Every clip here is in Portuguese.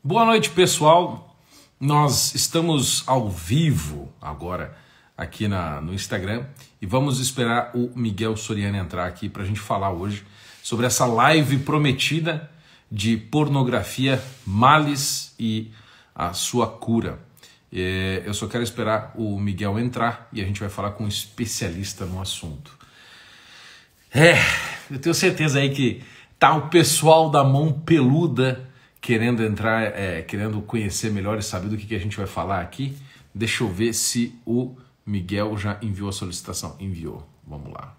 Boa noite, pessoal. Nós estamos ao vivo agora aqui no Instagram e vamos esperar o Miguel Soriano entrar aqui para a gente falar hoje sobre essa live prometida de pornografia, males e a sua cura. Eu só quero esperar o Miguel entrar e a gente vai falar com um especialista no assunto. Eu tenho certeza aí que tá o pessoal da mão peluda querendo entrar, querendo conhecer melhor e saber do que a gente vai falar aqui. Deixa eu ver se o Miguel já enviou a solicitação. Enviou. Vamos lá.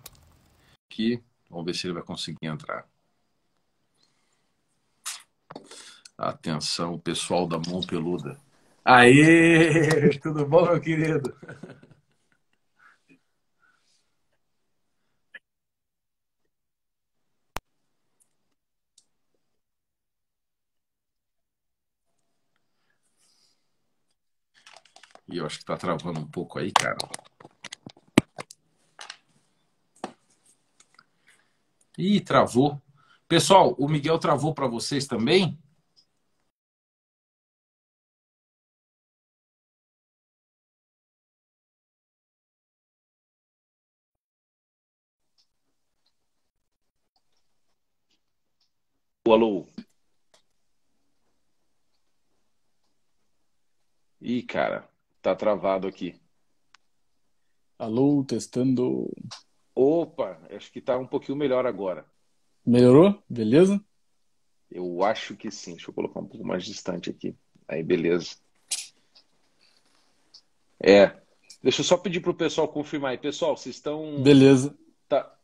Aqui, vamos ver se ele vai conseguir entrar. Atenção, pessoal da mão peluda. Aê! Tudo bom, meu querido? E eu acho que tá travando um pouco aí, cara. Ih, travou. Pessoal, o Miguel travou para vocês também? Alô? Ih, cara, tá travado aqui. Alô, testando. Opa, acho que tá um pouquinho melhor agora. Melhorou? Beleza? Eu acho que sim. Deixa eu colocar um pouco mais distante aqui. Aí, beleza. Deixa eu só pedir pro pessoal confirmar aí. Pessoal, vocês estão. Beleza. Tá,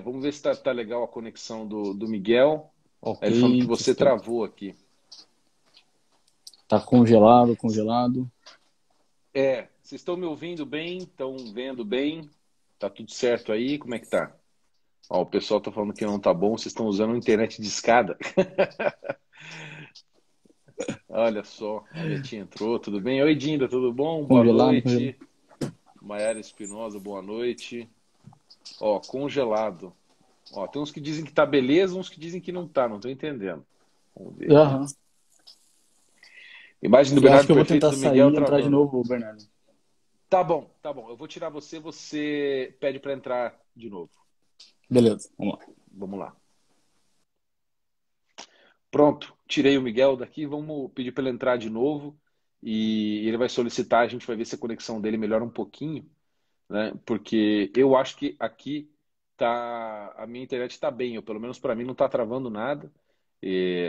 vamos ver se tá legal a conexão do Miguel. Ok, Aí ele falando que você testando. travou aqui. Tá congelado, congelado. Vocês estão me ouvindo bem? Estão vendo bem? Tá tudo certo aí? Como é que tá? Ó, o pessoal tá falando que não tá bom. Vocês estão usando a internet de escada. Olha só, a Betinha entrou, tudo bem? Oi, Dinda, tudo bom? Boa Congelado, congelado. noite. Maiara Espinosa, boa noite. Ó, congelado. Ó, tem uns que dizem que tá beleza, uns que dizem que não tá, não tô entendendo. Vamos ver aqui. Aham. Imagem do Eu acho Bernardo que eu vou Perfeito tentar do sair Miguel e entrar de travando. novo, Bernardo. Tá bom, tá bom. Eu vou tirar você, você pede pra entrar de novo. Beleza, vamos lá. Vamos lá. Pronto, tirei o Miguel daqui, vamos pedir para ele entrar de novo e ele vai solicitar, a gente vai ver se a conexão dele melhora um pouquinho, né? Porque eu acho que aqui a minha internet está bem, ou pelo menos para mim não está travando nada. E,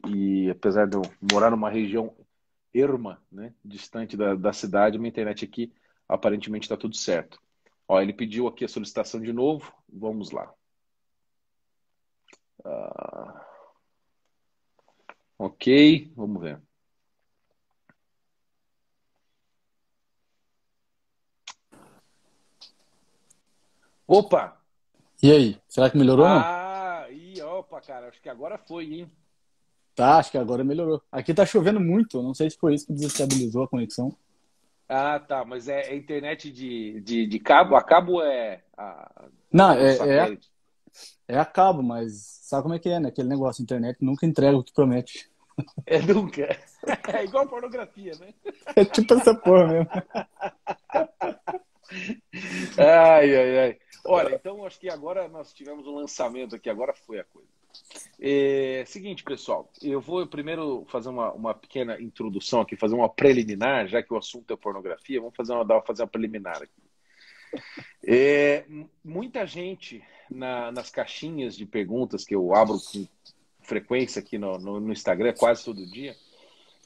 e apesar de eu morar numa região erma, né, distante da cidade, minha internet aqui aparentemente está tudo certo. Ó, ele pediu aqui a solicitação de novo, vamos lá. Ah, ok, vamos ver. Opa! E aí, será que melhorou ou não? Opa, cara, acho que agora foi, hein? Tá, acho que agora melhorou. Aqui tá chovendo muito, não sei se foi isso que desestabilizou a conexão. Ah, tá, mas é internet de cabo? A cabo Não, é o satélite. é a cabo, mas sabe como é que é, né? Aquele negócio, a internet nunca entrega o que promete. É nunca. É igual pornografia, né? É tipo essa porra mesmo. Ai, ai, ai. Olha, então acho que agora nós tivemos um lançamento aqui, agora foi a coisa. Seguinte, pessoal, eu vou primeiro fazer uma pequena introdução aqui, fazer uma preliminar, já que o assunto é pornografia, vamos fazer uma preliminar aqui. Muita gente nas caixinhas de perguntas que eu abro com frequência aqui no Instagram, quase todo dia,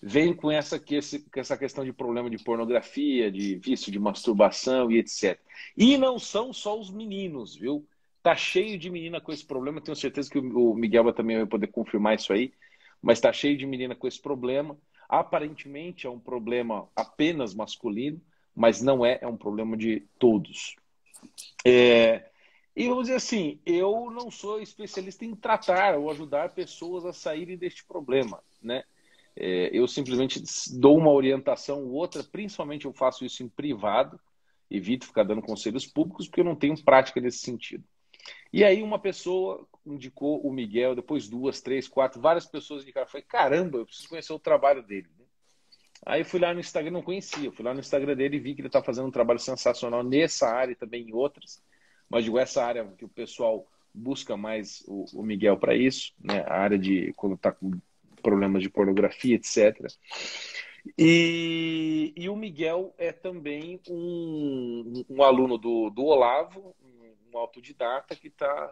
vem com essa questão de problema de pornografia, de vício de masturbação e etc. E não são só os meninos, viu? Tá cheio de menina com esse problema, tenho certeza que o Miguel também vai poder confirmar isso aí, mas tá cheio de menina com esse problema. Aparentemente é um problema apenas masculino, mas não é um problema de todos. E vamos dizer assim, eu não sou especialista em tratar ou ajudar pessoas a saírem deste problema, né? Eu simplesmente dou uma orientação ou outra, principalmente eu faço isso em privado, evito ficar dando conselhos públicos, porque eu não tenho prática nesse sentido. E aí uma pessoa indicou o Miguel, depois 2, 3, 4, várias pessoas indicaram. Eu falei, caramba, eu preciso conhecer o trabalho dele. Aí fui lá no Instagram, não conhecia, fui lá no Instagram dele e vi que ele está fazendo um trabalho sensacional nessa área e também em outras. Mas digo, essa área que o pessoal busca mais o Miguel para isso, né? A área de quando está com problemas de pornografia, etc. E o Miguel é também um aluno do Olavo, um autodidata que está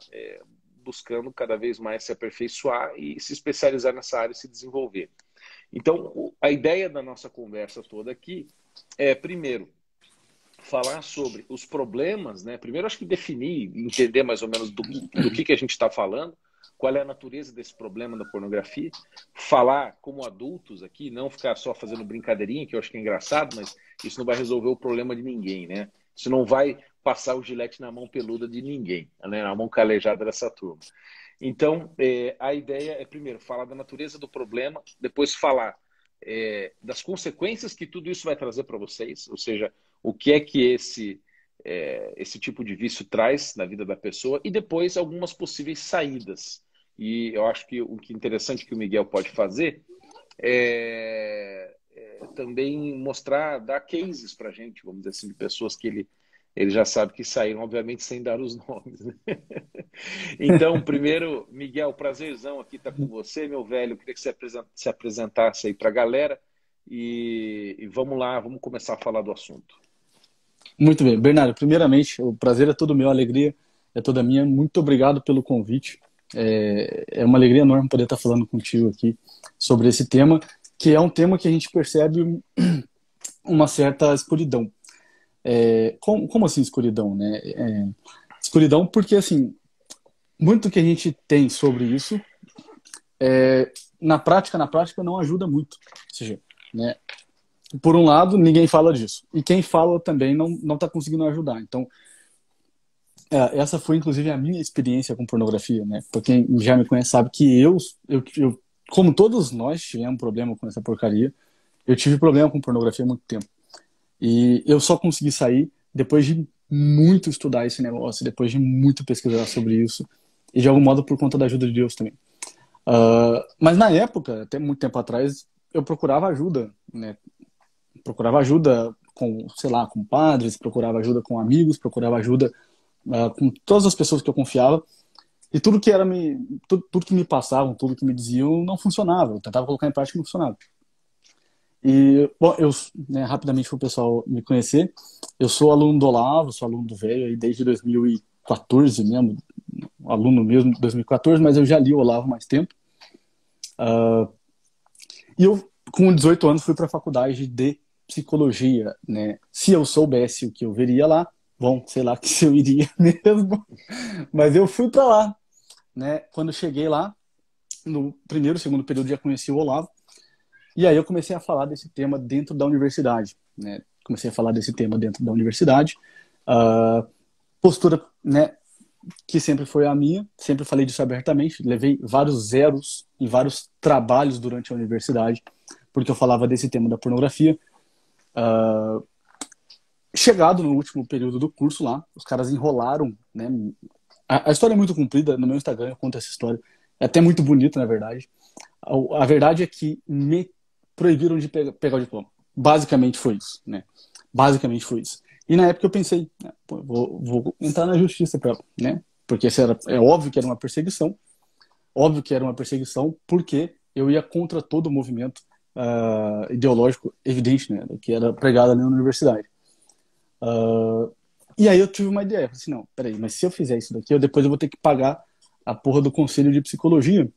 buscando cada vez mais se aperfeiçoar e se especializar nessa área e se desenvolver. Então, a ideia da nossa conversa toda aqui é, primeiro, falar sobre os problemas, né? Primeiro, acho que definir, entender mais ou menos do que a gente está falando, qual é a natureza desse problema da pornografia, falar como adultos aqui, não ficar só fazendo brincadeirinha, que eu acho que é engraçado, mas isso não vai resolver o problema de ninguém, né? Isso não vai passar o gilete na mão peluda de ninguém, né? Na mão calejada dessa turma. Então, a ideia é, primeiro, falar da natureza do problema, depois falar das consequências que tudo isso vai trazer para vocês, ou seja, o que é que esse tipo de vício traz na vida da pessoa, e depois algumas possíveis saídas. E eu acho que o que é interessante que o Miguel pode fazer é também mostrar, dar cases para a gente, vamos dizer assim, de pessoas que ele já sabe que saíram, obviamente, sem dar os nomes. Né? Então, primeiro, Miguel, prazerzão aqui estar com você, meu velho. Queria que você se apresentasse aí para a galera e vamos lá, vamos começar a falar do assunto. Muito bem. Bernardo, primeiramente, o prazer é todo meu, a alegria é toda minha. Muito obrigado pelo convite. É uma alegria enorme poder estar falando contigo aqui sobre esse tema, que é um tema que a gente percebe uma certa escuridão. Como assim escuridão, né? Escuridão porque, assim, muito que a gente tem sobre isso, na prática não ajuda muito. Ou seja, né, por um lado, ninguém fala disso. E quem fala também não está conseguindo ajudar. Então, essa foi, inclusive, a minha experiência com pornografia, né? Pra quem já me conhece sabe que eu, como todos nós tivemos problema com essa porcaria, eu tive problema com pornografia há muito tempo. E eu só consegui sair depois de muito estudar esse negócio, depois de muito pesquisar sobre isso, e de algum modo por conta da ajuda de Deus também. Mas na época, até muito tempo atrás, eu procurava ajuda, né? Procurava ajuda com, sei lá, com padres, procurava ajuda com amigos, procurava ajuda com todas as pessoas que eu confiava, e tudo que tudo que me passavam, tudo que me diziam não funcionava. Eu tentava colocar em prática e não funcionava. E, bom, né, rapidamente para o pessoal me conhecer, eu sou aluno do Olavo, sou aluno do Velho aí desde 2014 mesmo, aluno mesmo de 2014, mas eu já li o Olavo há mais tempo. E eu, com 18 anos, fui para a faculdade de psicologia, né? Se eu soubesse o que eu veria lá, bom, sei lá que se eu iria mesmo, mas eu fui para lá, né? Quando eu cheguei lá, no primeiro, segundo período, já conheci o Olavo. E aí eu comecei a falar desse tema dentro da universidade, né? Comecei a falar desse tema dentro da universidade. Postura, né, que sempre foi a minha, sempre falei disso abertamente, levei vários zeros em vários trabalhos durante a universidade, porque eu falava desse tema da pornografia. Chegado no último período do curso lá, os caras enrolaram, né? A história é muito comprida, no meu Instagram eu conto essa história, é até muito bonita, na verdade. A verdade é que me proibiram de pegar o diploma. Basicamente foi isso, né? Basicamente foi isso. E na época eu pensei, né, pô, vou entrar na justiça, né? Porque é óbvio que era uma perseguição, porque eu ia contra todo o movimento ideológico evidente, né, que era pregado ali na universidade. E aí eu tive uma ideia, eu falei assim, não, peraí, mas se eu fizer isso daqui, depois eu vou ter que pagar a porra do Conselho de Psicologia,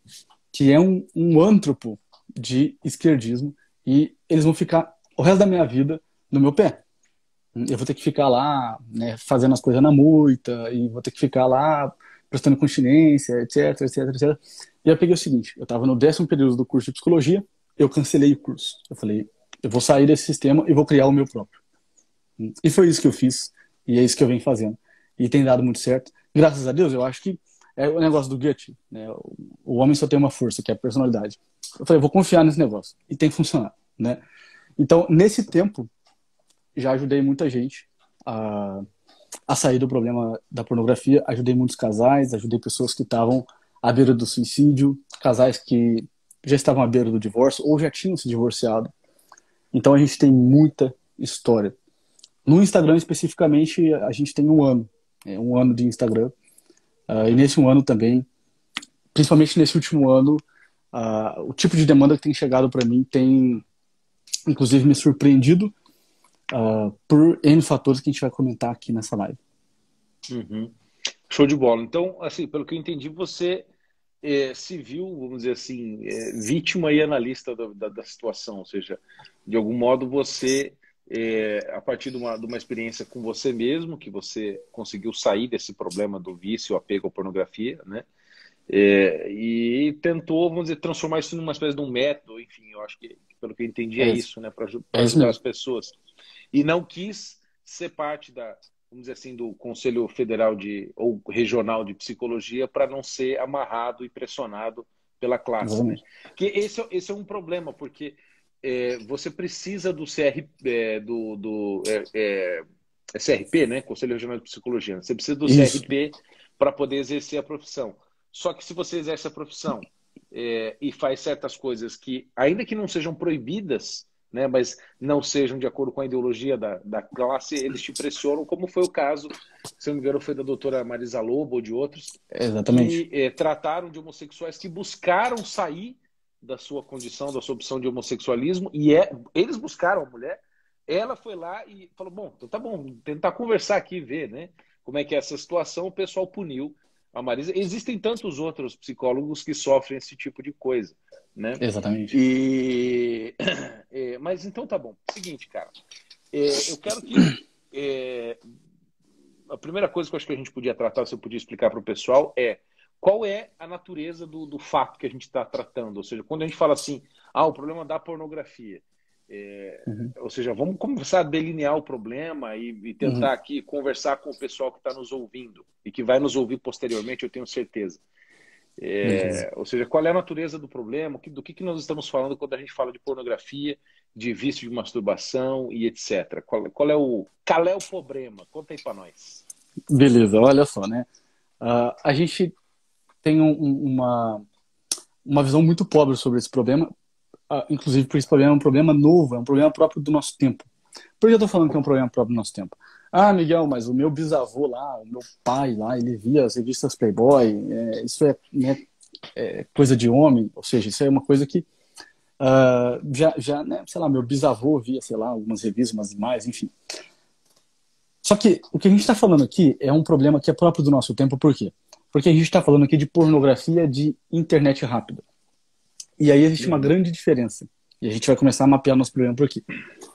que é um anttropo de esquerdismo, e eles vão ficar o resto da minha vida no meu pé. Eu vou ter que ficar lá, né, fazendo as coisas na moita, e vou ter que ficar lá prestando continência, etc, etc, etc. E eu peguei o seguinte, eu estava no 10º período do curso de psicologia, eu cancelei o curso. Eu falei, eu vou sair desse sistema e vou criar o meu próprio. E foi isso que eu fiz, e é isso que eu venho fazendo. E tem dado muito certo. Graças a Deus, eu acho que é o negócio do Goethe, né? O homem só tem uma força, que é a personalidade. Eu falei, eu vou confiar nesse negócio. E tem funcionado, né? Então, nesse tempo, já ajudei muita gente a a sair do problema da pornografia. Ajudei muitos casais, ajudei pessoas que estavam à beira do suicídio, casais que já estavam à beira do divórcio ou já tinham se divorciado. Então a gente tem muita história. No Instagram, especificamente, a gente tem um ano de Instagram. E nesse um ano também, principalmente nesse último ano, o tipo de demanda que tem chegado para mim tem, inclusive, me surpreendido por N fatores que a gente vai comentar aqui nessa live. Uhum. Show de bola. Então, assim, pelo que eu entendi, você se viu, vamos dizer assim, vítima e analista da situação, ou seja, de algum modo você, a partir de uma experiência com você mesmo, que você conseguiu sair desse problema do vício, apego à pornografia, né? E tentou, vamos dizer, transformar isso numa espécie de um método, enfim, eu acho que, pelo que eu entendi, é isso, né? Para ajudar as pessoas. E não quis ser parte vamos dizer assim, do Conselho Federal ou Regional de Psicologia para não ser amarrado e pressionado pela classe, né? Que esse é um problema, porque você precisa do CRP, né? Conselho Regional de Psicologia. Você precisa do CRP para poder exercer a profissão. Só que se você exerce a profissão e faz certas coisas que, ainda que não sejam proibidas, né, mas não sejam de acordo com a ideologia da classe, eles te pressionam, como foi o caso, se não me engano, foi da doutora Marisa Lobo ou de outros, exatamente, que trataram de homossexuais que buscaram sair da sua condição, da sua opção de homossexualismo, e eles buscaram a mulher, ela foi lá e falou, bom, então tá bom, tentar conversar aqui, ver, né, como é que é essa situação. O pessoal puniu a Marisa. Existem tantos outros psicólogos que sofrem esse tipo de coisa, né? Exatamente. Mas então tá bom. Seguinte, cara. Eu quero que a primeira coisa que eu acho que a gente podia tratar, se eu podia explicar para o pessoal, qual é a natureza do fato que a gente está tratando. Ou seja, quando a gente fala assim, o problema da pornografia. Ou seja, vamos começar a delinear o problema e tentar aqui conversar com o pessoal que está nos ouvindo e que vai nos ouvir posteriormente, eu tenho certeza. Ou seja, qual é a natureza do problema, do que nós estamos falando quando a gente fala de pornografia, de vício de masturbação e etc. Qual é o problema? Conta aí para nós. Beleza, olha só, né? A gente tem uma visão muito pobre sobre esse problema, inclusive porque esse problema é um problema novo, é um problema próprio do nosso tempo. Por que eu tô falando que é um problema próprio do nosso tempo? Miguel, mas o meu bisavô lá, o meu pai lá, ele via as revistas Playboy, isso é coisa de homem, ou seja, isso é uma coisa que já, né, sei lá, meu bisavô via, sei lá, algumas revistas, umas imagens, enfim. Só que o que a gente está falando aqui é um problema que é próprio do nosso tempo, por quê? Porque a gente está falando aqui de pornografia de internet rápida. E aí existe uma grande diferença. E a gente vai começar a mapear nosso problema por aqui.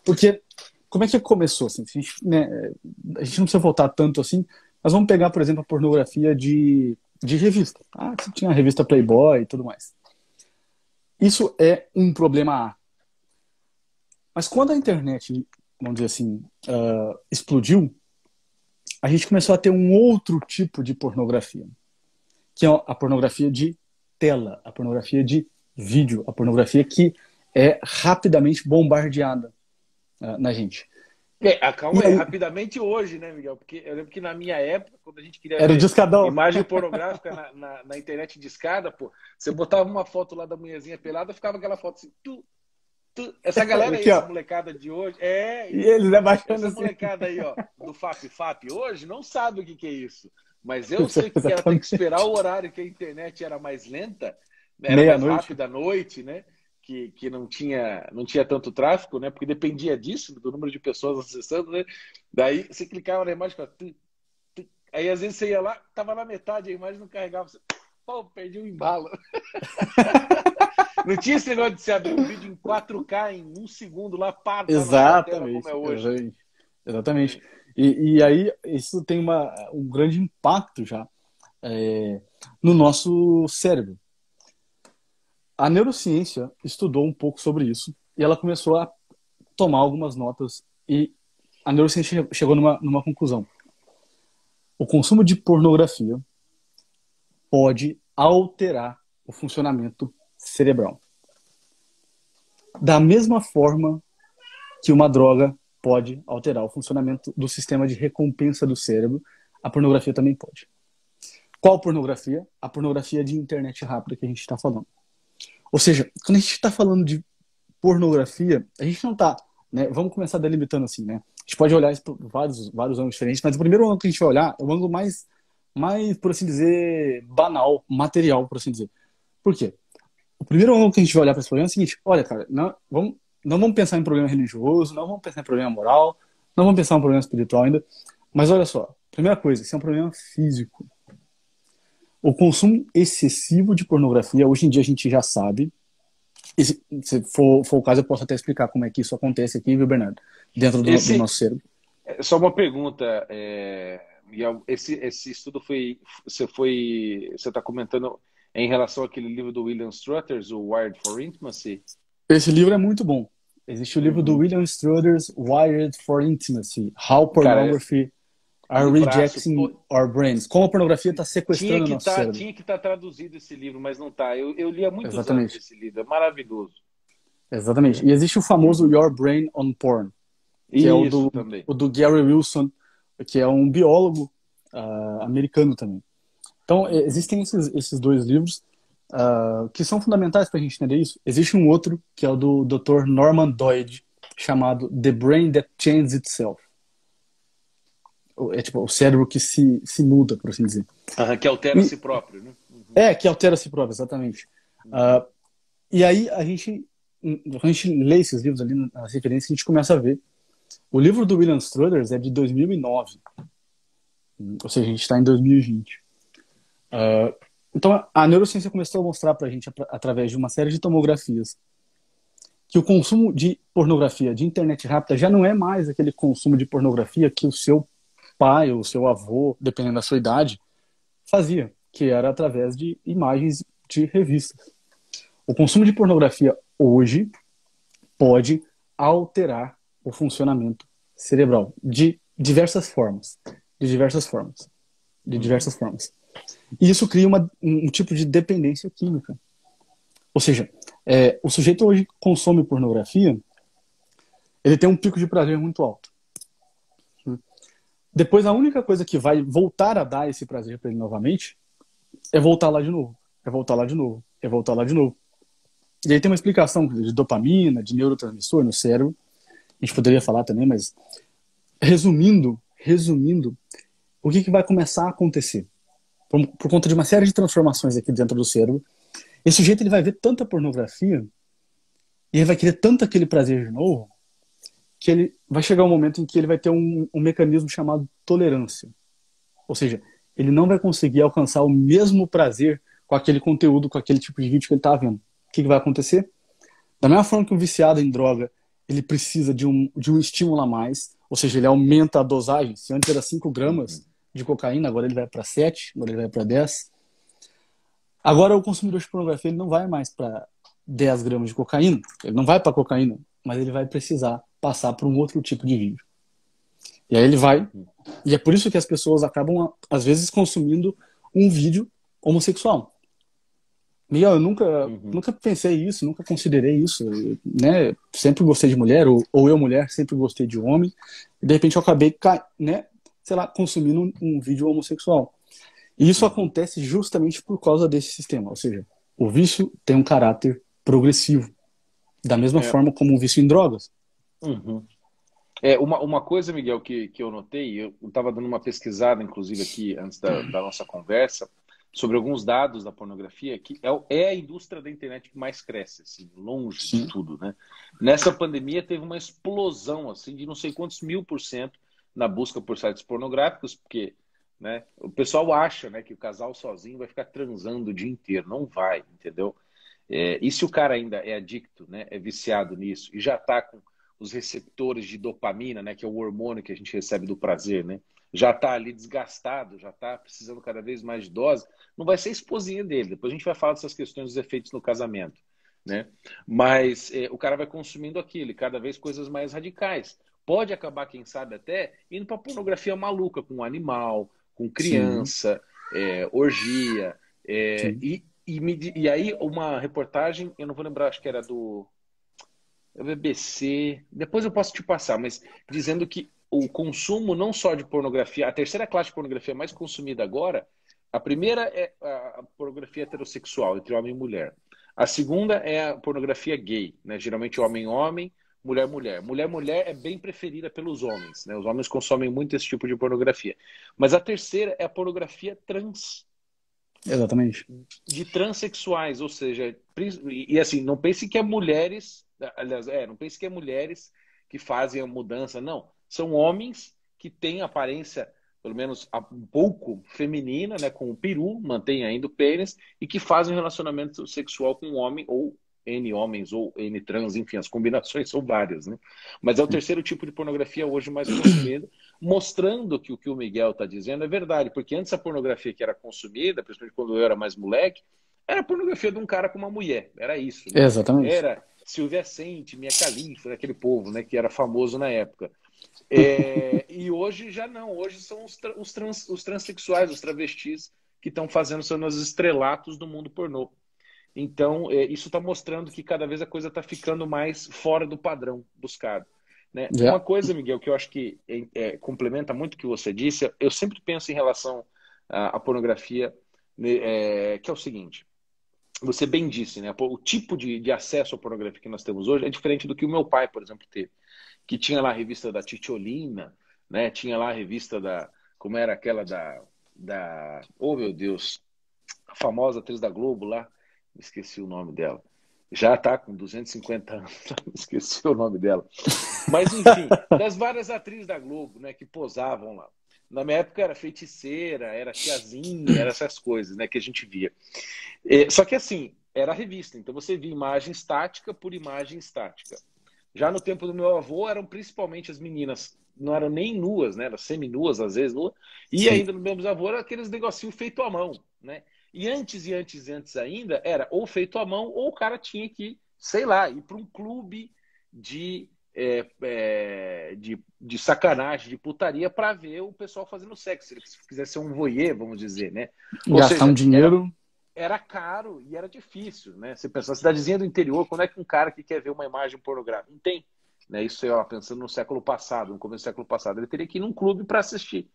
Porque, como é que começou? Assim? A gente não precisa voltar tanto assim, mas vamos pegar, por exemplo, a pornografia de revista. Você tinha a revista Playboy e tudo mais. Isso é um problema A. Mas quando a internet, vamos dizer assim, explodiu, a gente começou a ter um outro tipo de pornografia, que é a pornografia de tela, a pornografia de vídeo, a pornografia que é rapidamente bombardeada na gente. Calma aí, rapidamente hoje, né, Miguel? Porque eu lembro que na minha época, quando a gente queria ver discadão. Imagem pornográfica na internet discada, pô, você botava uma foto lá da mulherzinha pelada, ficava aquela foto assim, essa galera aí, essa molecada de hoje, e eles essa molecada aí, ó, do FAP hoje, não sabe o que é isso. Mas eu sei que ela tem que esperar o horário que a internet era mais lenta, era mais rápida à noite, né? Que não tinha tanto tráfego, né? Porque dependia disso, do número de pessoas acessando, né? Daí você clicava na imagem, aí às vezes você ia lá, tava na metade, a imagem não carregava, você, perdi o embalo. Não tinha esse negócio de você abrir um vídeo em 4K em 1 segundo lá, exatamente, como é hoje. Exatamente. E aí isso tem um grande impacto já no nosso cérebro. A neurociência estudou um pouco sobre isso e ela começou a tomar algumas notas e a neurociência chegou numa conclusão. O consumo de pornografia pode alterar o funcionamento cerebral. Da mesma forma que uma droga pode alterar o funcionamento do sistema de recompensa do cérebro. A pornografia também pode. Qual pornografia? A pornografia de internet rápida que a gente está falando. Ou seja, quando a gente está falando de pornografia, a gente não está, né? Vamos começar delimitando assim, né? A gente pode olhar isso por vários ângulos diferentes, mas o primeiro ângulo que a gente vai olhar é o ângulo mais, por assim dizer, banal, material, por assim dizer. Por quê? O primeiro ângulo que a gente vai olhar para esse problema é o seguinte: olha, cara, não vamos pensar em problema religioso, não vamos pensar em problema moral, não vamos pensar em problema espiritual ainda, mas olha só, primeira coisa, isso é um problema físico. O consumo excessivo de pornografia, hoje em dia a gente já sabe. E se for o caso, eu posso até explicar como é que isso acontece aqui, viu, Bernardo? Dentro do nosso cérebro. Só uma pergunta, Miguel, esse estudo você está comentando em relação àquele livro do William Struthers, o Wired for Intimacy? Esse livro é muito bom. Existe o livro do William Struthers, Wired for Intimacy, How Pornography are Rejecting Our Brains. Como a pornografia está sequestrando o nosso cérebro. Tinha que estar traduzido esse livro, mas não está. Eu li há muitos anos esse livro, é maravilhoso. Exatamente. E existe o famoso Your Brain on Porn, que é o do Gary Wilson, que é um biólogo americano também. Então, existem esses dois livros que são fundamentais para a gente entender isso. Existe um outro, que é o do Dr. Norman Doidge, chamado The Brain That Changes Itself. É tipo o cérebro que se muda, por assim dizer. Que altera a si próprio, né? Que altera a si próprio, exatamente. E aí, quando a gente lê esses livros ali, nas referências, a gente começa a ver. O livro do William Struthers é de 2009. Ou seja, a gente está em 2020. Então, a neurociência começou a mostrar para a gente, através de uma série de tomografias, que o consumo de pornografia, de internet rápida, já não é mais aquele consumo de pornografia que o seu pai ou o seu avô, dependendo da sua idade, fazia, que era através de imagens de revistas. O consumo de pornografia hoje pode alterar o funcionamento cerebral de diversas formas. E isso cria um tipo de dependência química. Ou seja, o sujeito hoje consome pornografia, ele tem um pico de prazer muito alto. Depois, a única coisa que vai voltar a dar esse prazer para ele novamente é voltar lá de novo. E aí tem uma explicação de dopamina, de neurotransmissor no cérebro. A gente poderia falar também, mas resumindo, o que vai começar a acontecer? Por conta de uma série de transformações aqui dentro do cérebro, esse sujeito ele vai ver tanta pornografia e ele vai querer tanto aquele prazer de novo, que ele vai chegar um momento em que ele vai ter um mecanismo chamado tolerância. Ou seja, ele não vai conseguir alcançar o mesmo prazer com aquele conteúdo, com aquele tipo de vídeo que ele está vendo. O que vai acontecer? Da mesma forma que um viciado em droga, ele precisa de um estímulo a mais, ou seja, ele aumenta a dosagem. Se antes era 5 gramas de cocaína, agora ele vai para 7, agora ele vai para 10. Agora o consumidor de pornografia ele não vai mais para 10 gramas de cocaína, ele não vai para cocaína, mas ele vai precisar passar por um outro tipo de vídeo. E aí ele vai, e é por isso que as pessoas acabam, às vezes, consumindo um vídeo homossexual. Miguel, eu nunca pensei isso, nunca considerei isso, né? Sempre gostei de mulher, ou eu mulher, sempre gostei de homem, e de repente eu acabei, né, consumindo um vídeo homossexual. E isso acontece justamente por causa desse sistema, ou seja, o vício tem um caráter progressivo, da mesma forma como o vício em drogas. Uma coisa, Miguel, que eu notei, eu estava dando uma pesquisada, inclusive, aqui antes da nossa conversa, sobre alguns dados da pornografia, que é a indústria da internet que mais cresce, assim, longe de tudo, né? Nessa pandemia teve uma explosão, assim, de não sei quantos 1000% na busca por sites pornográficos, porque, né, o pessoal acha, né, que o casal sozinho vai ficar transando o dia inteiro. Não vai, entendeu? E se o cara ainda é adicto, né, é viciado nisso, e já está com os receptores de dopamina, né, que é o hormônio que a gente recebe do prazer, né, já está ali desgastado, já está precisando cada vez mais de dose, não vai ser a esposinha dele. Depois a gente vai falar dessas questões dos efeitos no casamento, né? Mas o cara vai consumindo aquilo, e cada vez coisas mais radicais. Pode acabar, quem sabe, até indo para pornografia maluca, com animal, com criança, orgia. E aí uma reportagem, eu não vou lembrar, acho que era do a BBC, depois eu posso te passar, mas dizendo que o consumo não só de pornografia, a terceira classe de pornografia mais consumida agora, a primeira é a pornografia heterossexual, entre homem e mulher. A segunda é a pornografia gay, né? Geralmente homem-homem, mulher-mulher. Mulher-mulher é bem preferida pelos homens, né? Os homens consomem muito esse tipo de pornografia. Mas a terceira é a pornografia trans, Exatamente. de transexuais, ou seja, e assim, não pense que é mulheres, aliás, não pense que é mulheres que fazem a mudança, não. São homens que têm aparência, pelo menos um pouco feminina, né, com o peru, mantém ainda o pênis, e que fazem relacionamento sexual com um homem, ou N homens, ou N trans, enfim, as combinações são várias, né? Mas é o terceiro tipo de pornografia hoje mais consumido, mostrando que o que o Miguel está dizendo é verdade, porque antes a pornografia que era consumida, principalmente quando eu era mais moleque, era a pornografia de um cara com uma mulher, era isso, né? Exatamente. Era Silvia Sente, Mia Khalifa, aquele povo, né, que era famoso na época. E hoje já não, hoje são os transexuais, os travestis que estão fazendo seus estrelatos do mundo pornô. Então, isso está mostrando que cada vez a coisa está ficando mais fora do padrão buscado. Né? Uma Já. coisa, Miguel, que eu acho que complementa muito o que você disse, eu sempre penso em relação à pornografia, né, que é o seguinte: você bem disse, né? O tipo de acesso à pornografia que nós temos hoje é diferente do que o meu pai, por exemplo, teve. Que tinha lá a revista da Titiolina, né? Tinha lá a revista da... Como era aquela oh, meu Deus, a famosa atriz da Globo lá, esqueci o nome dela. Já está com 250 anos, esqueci o nome dela. Mas, enfim, das várias atrizes da Globo, né, que posavam lá. Na minha época era Feiticeira, era Tiazinha, era essas coisas, né, que a gente via. Só que assim, era a revista, então você via imagem estática por imagem estática. Já no tempo do meu avô, eram principalmente as meninas, não eram nem nuas, né, eram semi-nuas, às vezes nuas, e Sim. ainda no meu avô era aqueles negocinhos feito à mão, né? E antes ainda, era ou feito à mão, ou o cara tinha que, sei lá, ir para um clube de, de sacanagem, de putaria, para ver o pessoal fazendo sexo. Se ele quisesse ser um voyeur, vamos dizer, né? Ou Gastar um seja, dinheiro. era caro e era difícil, né? Você pensa, cidadezinha do interior, quando é que um cara que quer ver uma imagem pornográfica? Não tem. Né? Isso eu pensando no século passado, no começo do século passado, ele teria que ir num clube para assistir.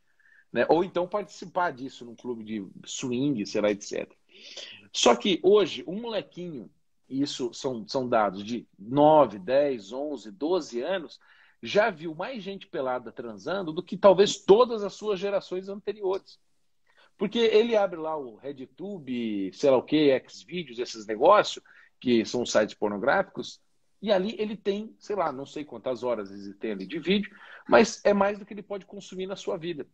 Né? Ou então participar disso num clube de swing, sei lá, etc. Só que hoje, um molequinho, e isso são dados de 9, 10, 11, 12 anos, já viu mais gente pelada transando do que talvez todas as suas gerações anteriores. Porque ele abre lá o RedTube, sei lá o que, Xvideos, esses negócios, que são sites pornográficos, e ali ele tem, sei lá, não sei quantas horas ele tem ali de vídeo, mas é mais do que ele pode consumir na sua vida.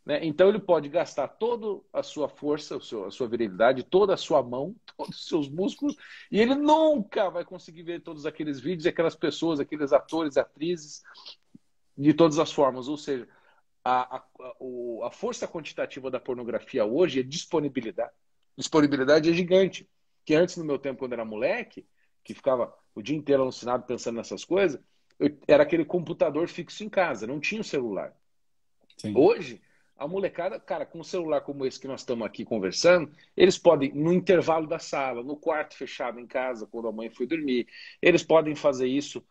Né? Então ele pode gastar toda a sua força, a sua virilidade, toda a sua mão, todos os seus músculos, e ele nunca vai conseguir ver todos aqueles vídeos, aquelas pessoas, aqueles atores, atrizes, de todas as formas. Ou seja, a força quantitativa da pornografia hoje é disponibilidade. Disponibilidade é gigante. Que antes, no meu tempo, quando era moleque, que ficava o dia inteiro alucinado pensando nessas coisas, era aquele computador fixo em casa, não tinha o celular. Sim. Hoje, a molecada, cara, com um celular como esse que nós estamos aqui conversando, eles podem, no intervalo da sala, no quarto fechado em casa, quando a mãe foi dormir, eles podem fazer isso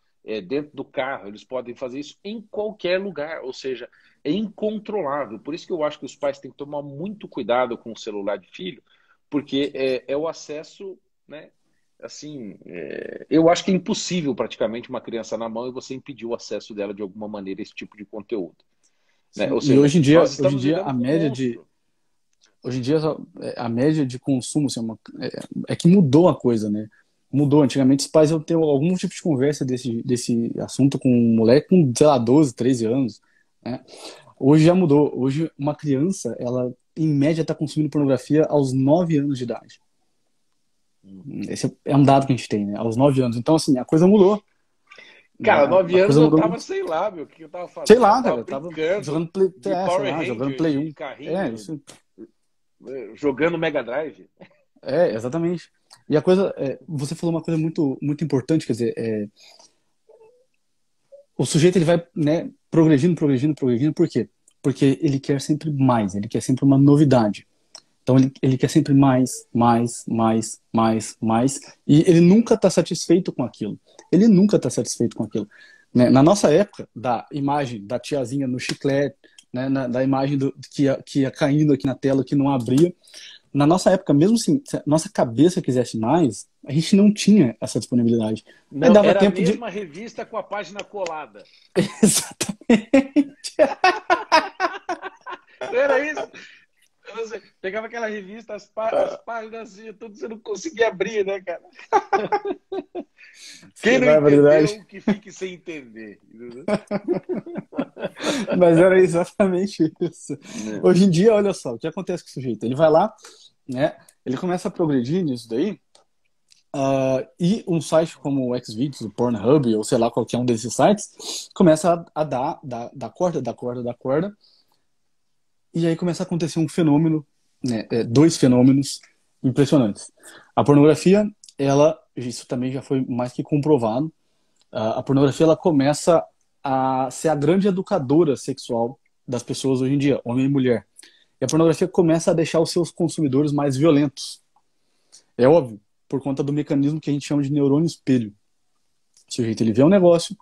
dentro do carro, eles podem fazer isso em qualquer lugar, ou seja, é incontrolável. Por isso que eu acho que os pais têm que tomar muito cuidado com o celular de filho, porque é o acesso, né? Assim, eu acho que é impossível praticamente uma criança na mão e você impedir o acesso dela de alguma maneira a esse tipo de conteúdo. Né? Sim. Ou E seja, hoje em nós dia, estamos lidando com um monstro. hoje em dia a média de consumo assim, é que mudou a coisa, né? Mudou. Antigamente os pais iam ter algum tipo de conversa desse assunto com um moleque com, sei lá, 12, 13 anos, né? Hoje já mudou. Hoje uma criança, ela em média está consumindo pornografia aos 9 anos de idade. Esse é um dado que a gente tem, né? Aos 9 anos. Então, assim, a coisa mudou. Né? Cara, 9 A anos coisa eu mudou tava, muito. sei lá, meu, o que eu tava Sei fazendo? Eu lá, cara, tava eu tava brincando jogando Play, de sei Power lá, jogando Ranger, Play de 1. carrinho, Isso. jogando Mega Drive. Exatamente. E a coisa, você falou uma coisa muito, muito importante, quer dizer, o sujeito ele vai, né, progredindo, por quê? Porque ele quer sempre mais, ele quer sempre uma novidade. Então ele quer sempre mais, mais, mais, mais, mais, e ele nunca está satisfeito com aquilo. Ele nunca está satisfeito com aquilo. Né? Na nossa época, da imagem da tiazinha no chiclete, né? Da imagem que ia caindo aqui na tela, que não abria, na nossa época, mesmo assim, se a nossa cabeça quisesse mais, a gente não tinha essa disponibilidade. Aí Não, dava era a tempo de. mesma revista com a página colada. Exatamente. Era isso. Você pegava aquela revista, as páginas assim, tudo você não conseguia abrir, né, cara? Quem Que não barbaridade. entendeu, que fique sem entender. Entendeu? Mas era exatamente isso. Né? Hoje em dia, olha só, o que acontece com o sujeito? Ele vai lá, né? Ele começa a progredir nisso daí, e um site como o Xvideos, o Pornhub, ou sei lá, qualquer um desses sites, começa a dar corda, dar corda, dar corda, e aí começa a acontecer um fenômeno, né? Dois fenômenos impressionantes. A pornografia, isso também já foi mais que comprovado, a pornografia ela começa a ser a grande educadora sexual das pessoas hoje em dia, homem e mulher. E a pornografia começa a deixar os seus consumidores mais violentos. É óbvio, por conta do mecanismo que a gente chama de neurônio espelho. O sujeito, ele vê um negócio,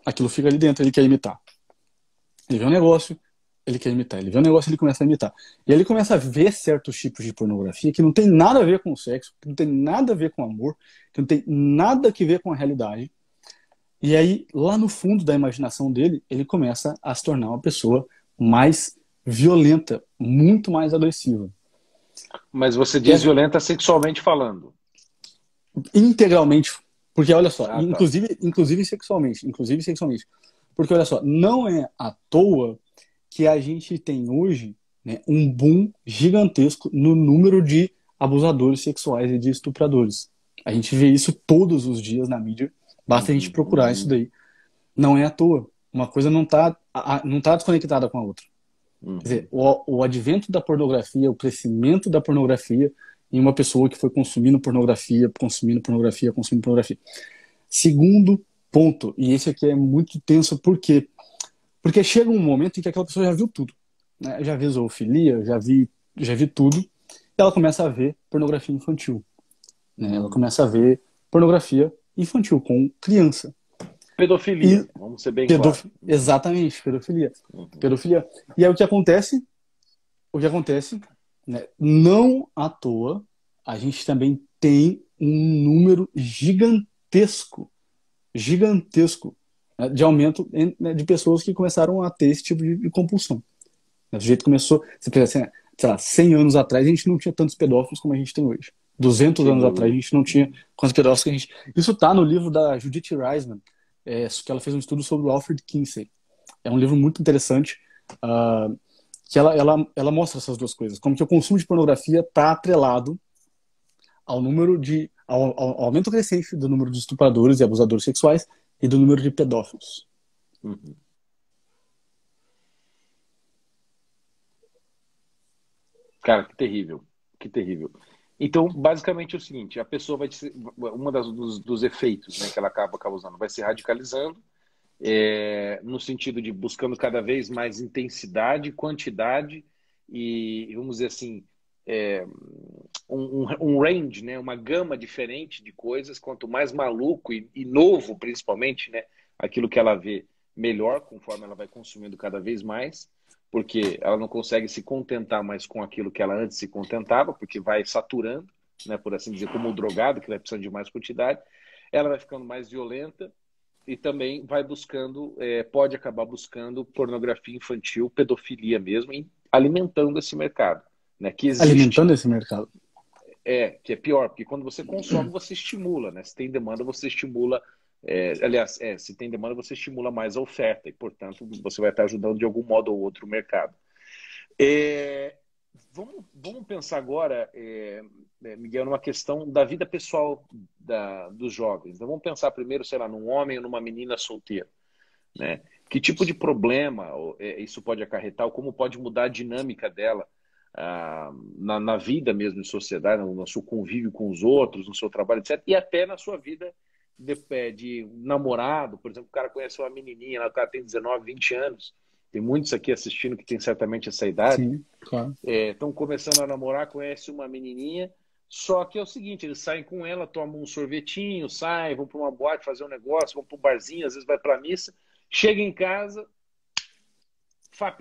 aquilo fica ali dentro, ele quer imitar. Ele vê um negócio, ele quer imitar. Ele vê um negócio, ele começa a imitar. E aí ele começa a ver certos tipos de pornografia que não tem nada a ver com o sexo, que não tem nada a ver com o amor, que não tem nada a ver com a realidade. E aí, lá no fundo da imaginação dele, ele começa a se tornar uma pessoa mais violenta, muito mais agressiva. Mas você diz violenta sexualmente falando. Integralmente, porque olha só, Ah, tá. inclusive sexualmente, porque olha só, não é à toa que a gente tem hoje, né, um boom gigantesco no número de abusadores sexuais e de estupradores. A gente vê isso todos os dias na mídia, basta a gente procurar isso daí. Não é à toa. Uma coisa não tá desconectada com a outra. Quer dizer, o advento da pornografia, o crescimento da pornografia em uma pessoa que foi consumindo pornografia, consumindo pornografia, consumindo pornografia. Segundo ponto, e esse aqui é muito tenso, por quê? Porque chega um momento em que aquela pessoa já viu tudo. Né? Já vi zoofilia, já vi tudo, e ela começa a ver pornografia infantil. Né? Ela começa a ver pornografia infantil com criança. Pedofilia, vamos ser bem claros. Exatamente, pedofilia. Pedofilia. E aí o que acontece, né, não à toa, a gente também tem um número gigantesco, né, de aumento, né, de pessoas que começaram a ter esse tipo de compulsão. O jeito começou, você pensa assim, sei lá, 100 anos atrás a gente não tinha tantos pedófilos como a gente tem hoje. 200 anos atrás a gente não tinha quantos pedófilos que a gente... Isso está no livro da Judith Reisman, que ela fez um estudo sobre o Alfred Kinsey. É um livro muito interessante, que ela mostra essas duas coisas. Como que o consumo de pornografia está atrelado ao ao aumento crescente do número de estupradores e abusadores sexuais e do número de pedófilos. Cara, que terrível. Que terrível. Então, basicamente é o seguinte, a pessoa vai dos efeitos, né, que ela acaba causando, vai se radicalizando, no sentido de buscando cada vez mais intensidade, quantidade e, vamos dizer assim, um range, né, uma gama diferente de coisas. Quanto mais maluco e novo, principalmente, né, aquilo que ela vê, melhor, conforme ela vai consumindo cada vez mais, porque ela não consegue se contentar mais com aquilo que ela antes se contentava, porque vai saturando, né, por assim dizer, como o drogado, que vai precisando de mais quantidade. Ela vai ficando mais violenta e também vai buscando, pode acabar buscando pornografia infantil, pedofilia mesmo, e alimentando esse mercado, né, que existe. Alimentando esse mercado. Que é pior, porque quando você consome, você estimula, né? Se tem demanda, você estimula. Aliás, se tem demanda, você estimula mais a oferta, e, portanto, você vai estar ajudando de algum modo ou outro o mercado. Vamos pensar agora, Miguel, numa questão da vida pessoal dos jovens. Então, vamos pensar primeiro, sei lá, num homem ou numa menina solteira, né? Que tipo de problema isso pode acarretar, ou como pode mudar a dinâmica dela na vida mesmo, em sociedade, no seu convívio com os outros, no seu trabalho, etc. E até na sua vida de namorado. Por exemplo, o cara conhece uma menininha, o cara tem 19, 20 anos, Tem muitos aqui assistindo que tem certamente essa idade. Sim, claro. Estão começando a namorar, conhece uma menininha, só que é o seguinte, eles saem com ela, tomam um sorvetinho, saem, vão para uma boate fazer um negócio, vão para um barzinho, às vezes vai para a missa, chega em casa, FAP,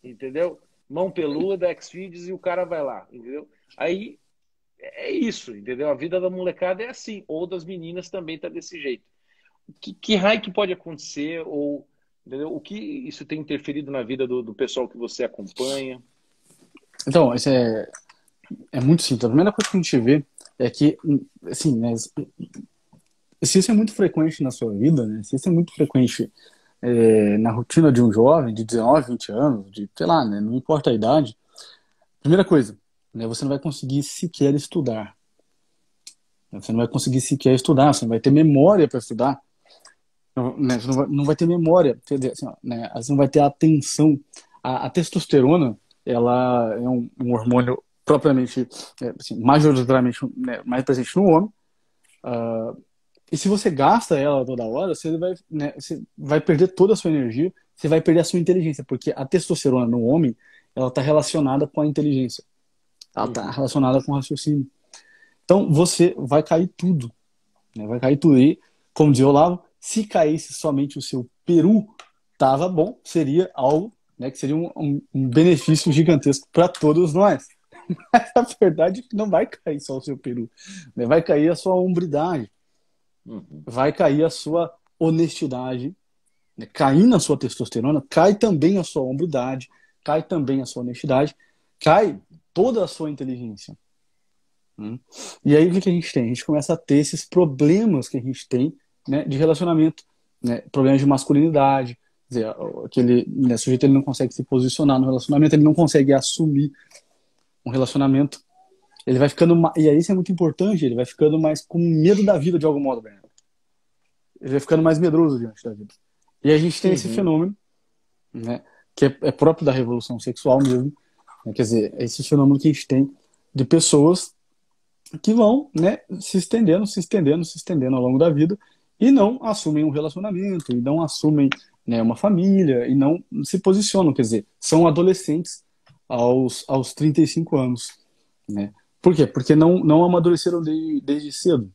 entendeu? Mão peluda, Xvideos e o cara vai lá, entendeu? Aí é isso, entendeu? A vida da molecada é assim, ou das meninas também tá desse jeito. Que raio que pode acontecer, ou entendeu? O que isso tem interferido na vida do pessoal que você acompanha? Então, isso é muito simples. A primeira coisa que a gente vê é que, assim, né, se isso é muito frequente na sua vida, né, se isso é muito frequente na rotina de um jovem de 19, 20 anos, de, sei lá, né, não importa a idade, primeira coisa, né, você não vai conseguir sequer estudar. Você não vai conseguir sequer estudar, você não vai ter memória para estudar. Não, né, você não vai ter memória, quer dizer, assim, ó, né, você não vai ter atenção. A testosterona, ela é um hormônio propriamente, assim, majoritariamente, né, mais presente no homem. E se você gasta ela toda hora, você vai perder toda a sua energia, você vai perder a sua inteligência, porque a testosterona no homem, ela está relacionada com a inteligência, ela está relacionada com o raciocínio. Então você vai cair tudo, né? Vai cair tudo. E, como dizia o Olavo, se caísse somente o seu peru, tava bom, seria algo, né, que seria um benefício gigantesco para todos nós. Mas a verdade é que não vai cair só o seu peru, né? Vai cair a sua hombridade, vai cair a sua honestidade, né? Caindo a sua testosterona, cai também a sua hombridade, cai também a sua honestidade, cai toda a sua inteligência. E aí o que a gente tem? A gente começa a ter esses problemas que a gente tem, né, de relacionamento, né, problemas de masculinidade, quer dizer, aquele, né, sujeito ele não consegue se posicionar no relacionamento, ele não consegue assumir um relacionamento, ele vai ficando, e aí isso é muito importante, ele vai ficando mais com medo da vida de algum modo, Bernardo. Ele vai ficando mais medroso diante da vida. E a gente tem esse fenômeno, né, que é próprio da revolução sexual mesmo, né, quer dizer, esse fenômeno que a gente tem de pessoas que vão, né, se estendendo ao longo da vida e não assumem um relacionamento, e não assumem, né, uma família, e não se posicionam, quer dizer, são adolescentes aos 35 anos, né? Por quê? Porque não amadureceram desde cedo,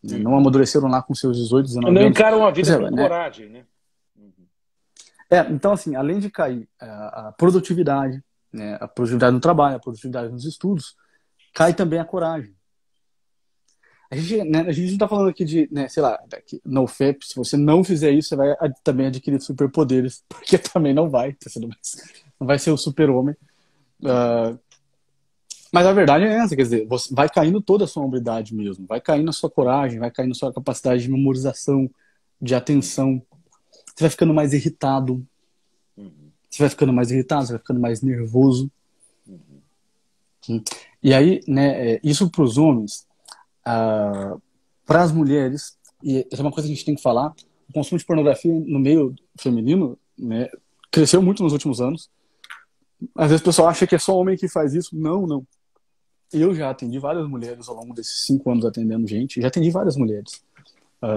né? Não amadureceram lá com seus 18, 19 Não anos. encaram a vida com né? coragem, né? Então, assim, além de cair a produtividade, né, a produtividade no trabalho, a produtividade nos estudos, cai também a coragem. A gente não está falando aqui de, né, sei lá, no FAP, se você não fizer isso, você vai também adquirir superpoderes, porque também não vai, não vai ser o super-homem. Mas a verdade é essa, quer dizer, você vai caindo toda a sua hombridade mesmo, vai caindo a sua coragem, vai caindo a sua capacidade de memorização, de atenção, você vai ficando mais irritado, você vai ficando mais nervoso. E aí, né, isso para os homens, para as mulheres, e essa é uma coisa que a gente tem que falar, o consumo de pornografia no meio feminino, né, cresceu muito nos últimos anos. Às vezes o pessoal acha que é só homem que faz isso. Não. Eu já atendi várias mulheres ao longo desses 5 anos atendendo gente, já atendi várias mulheres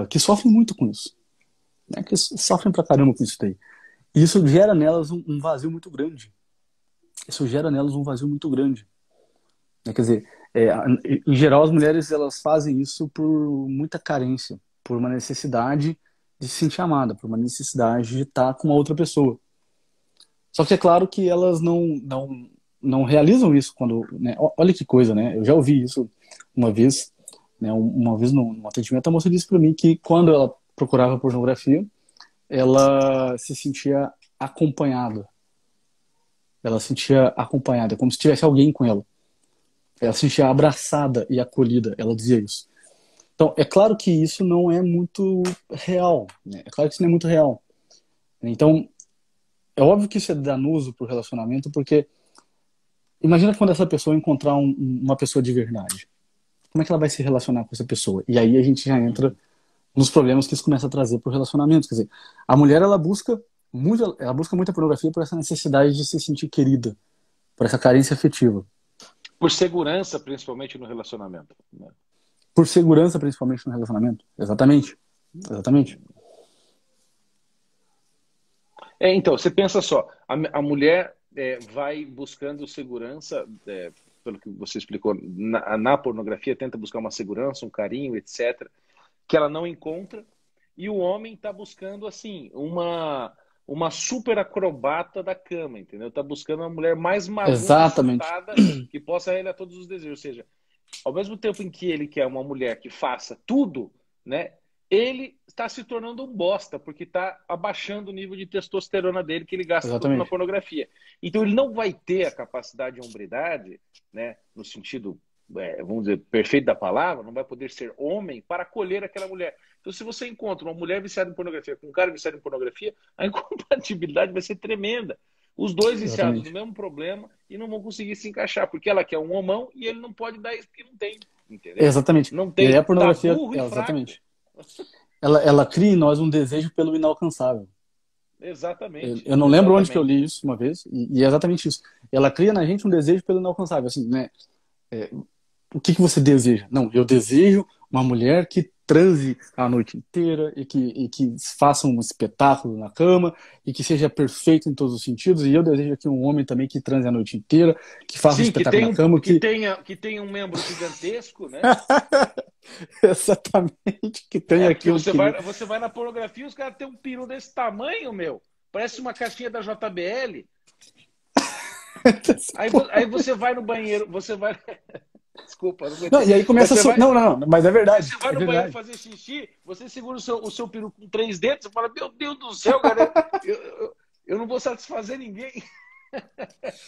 que sofrem muito com isso, né, que sofrem pra caramba com isso daí. E isso gera nelas um vazio muito grande. Quer dizer, em geral, as mulheres elas fazem isso por muita carência, por uma necessidade de se sentir amada, por uma necessidade de estar com uma outra pessoa. Só que é claro que elas não realizam isso quando, né, olha que coisa, né? Eu já ouvi isso uma vez, né? Uma vez num atendimento, a moça disse para mim que quando ela procurava pornografia, ela se sentia acompanhada. Ela se sentia acompanhada, como se tivesse alguém com ela. Ela se sentia abraçada e acolhida, ela dizia isso. Então, é claro que isso não é muito real, né? É claro que isso não é muito real. Então, é óbvio que isso é danoso pro relacionamento, porque imagina quando essa pessoa encontrar uma pessoa de verdade. Como é que ela vai se relacionar com essa pessoa? E aí a gente já entra nos problemas que isso começa a trazer pro relacionamento. Quer dizer, a mulher, ela busca muita pornografia por essa necessidade de se sentir querida, por essa carência afetiva. Por segurança, principalmente no relacionamento, né? Por segurança, principalmente no relacionamento. Exatamente. Então, você pensa só, a mulher vai buscando segurança, pelo que você explicou, na pornografia, tenta buscar uma segurança, um carinho, etc., que ela não encontra, e o homem está buscando, assim, uma super acrobata da cama, entendeu? Está buscando uma mulher mais maluca e Exatamente. surtada que possa realizar todos os desejos. Ou seja, ao mesmo tempo em que ele quer uma mulher que faça tudo, né? Ele está se tornando um bosta, porque está abaixando o nível de testosterona dele, que ele gasta todo na Exatamente. pornografia. Então ele não vai ter a capacidade de hombridade, né? No sentido, vamos dizer, perfeito da palavra, não vai poder ser homem para acolher aquela mulher. Então, se você encontra uma mulher viciada em pornografia com um cara viciado em pornografia, a incompatibilidade vai ser tremenda. Os dois viciados no Exatamente. mesmo problema e não vão conseguir se encaixar, porque ela quer um homão e ele não pode dar isso porque não tem, entendeu? Exatamente. Não E aí a tem, tá pornografia, burro e fraco. exatamente. Ela cria em nós um desejo pelo inalcançável. Exatamente, Eu não lembro onde que eu exatamente. li isso uma vez, e é exatamente isso. Ela cria na gente um desejo pelo inalcançável, assim, né? O que que você deseja? Não, eu desejo uma mulher que transe a noite inteira e que faça um espetáculo na cama e que seja perfeito em todos os sentidos. E eu desejo aqui um homem também que transe a noite inteira, que faça um Sim, espetáculo na cama, que tenha um membro gigantesco, né? exatamente, que tenha Porque aquilo que... você vai na pornografia e os caras têm um peru desse tamanho, meu. Parece uma caixinha da JBL. Aí você vai no banheiro, você vai. Desculpa, não Não, aguentei. e aí começa a... Você vai, Não, não, não, mas é verdade, você vai é no banheiro verdade. fazer xixi, você segura o seu peru com 3 dedos, você fala, meu Deus do céu, cara, eu não vou satisfazer ninguém.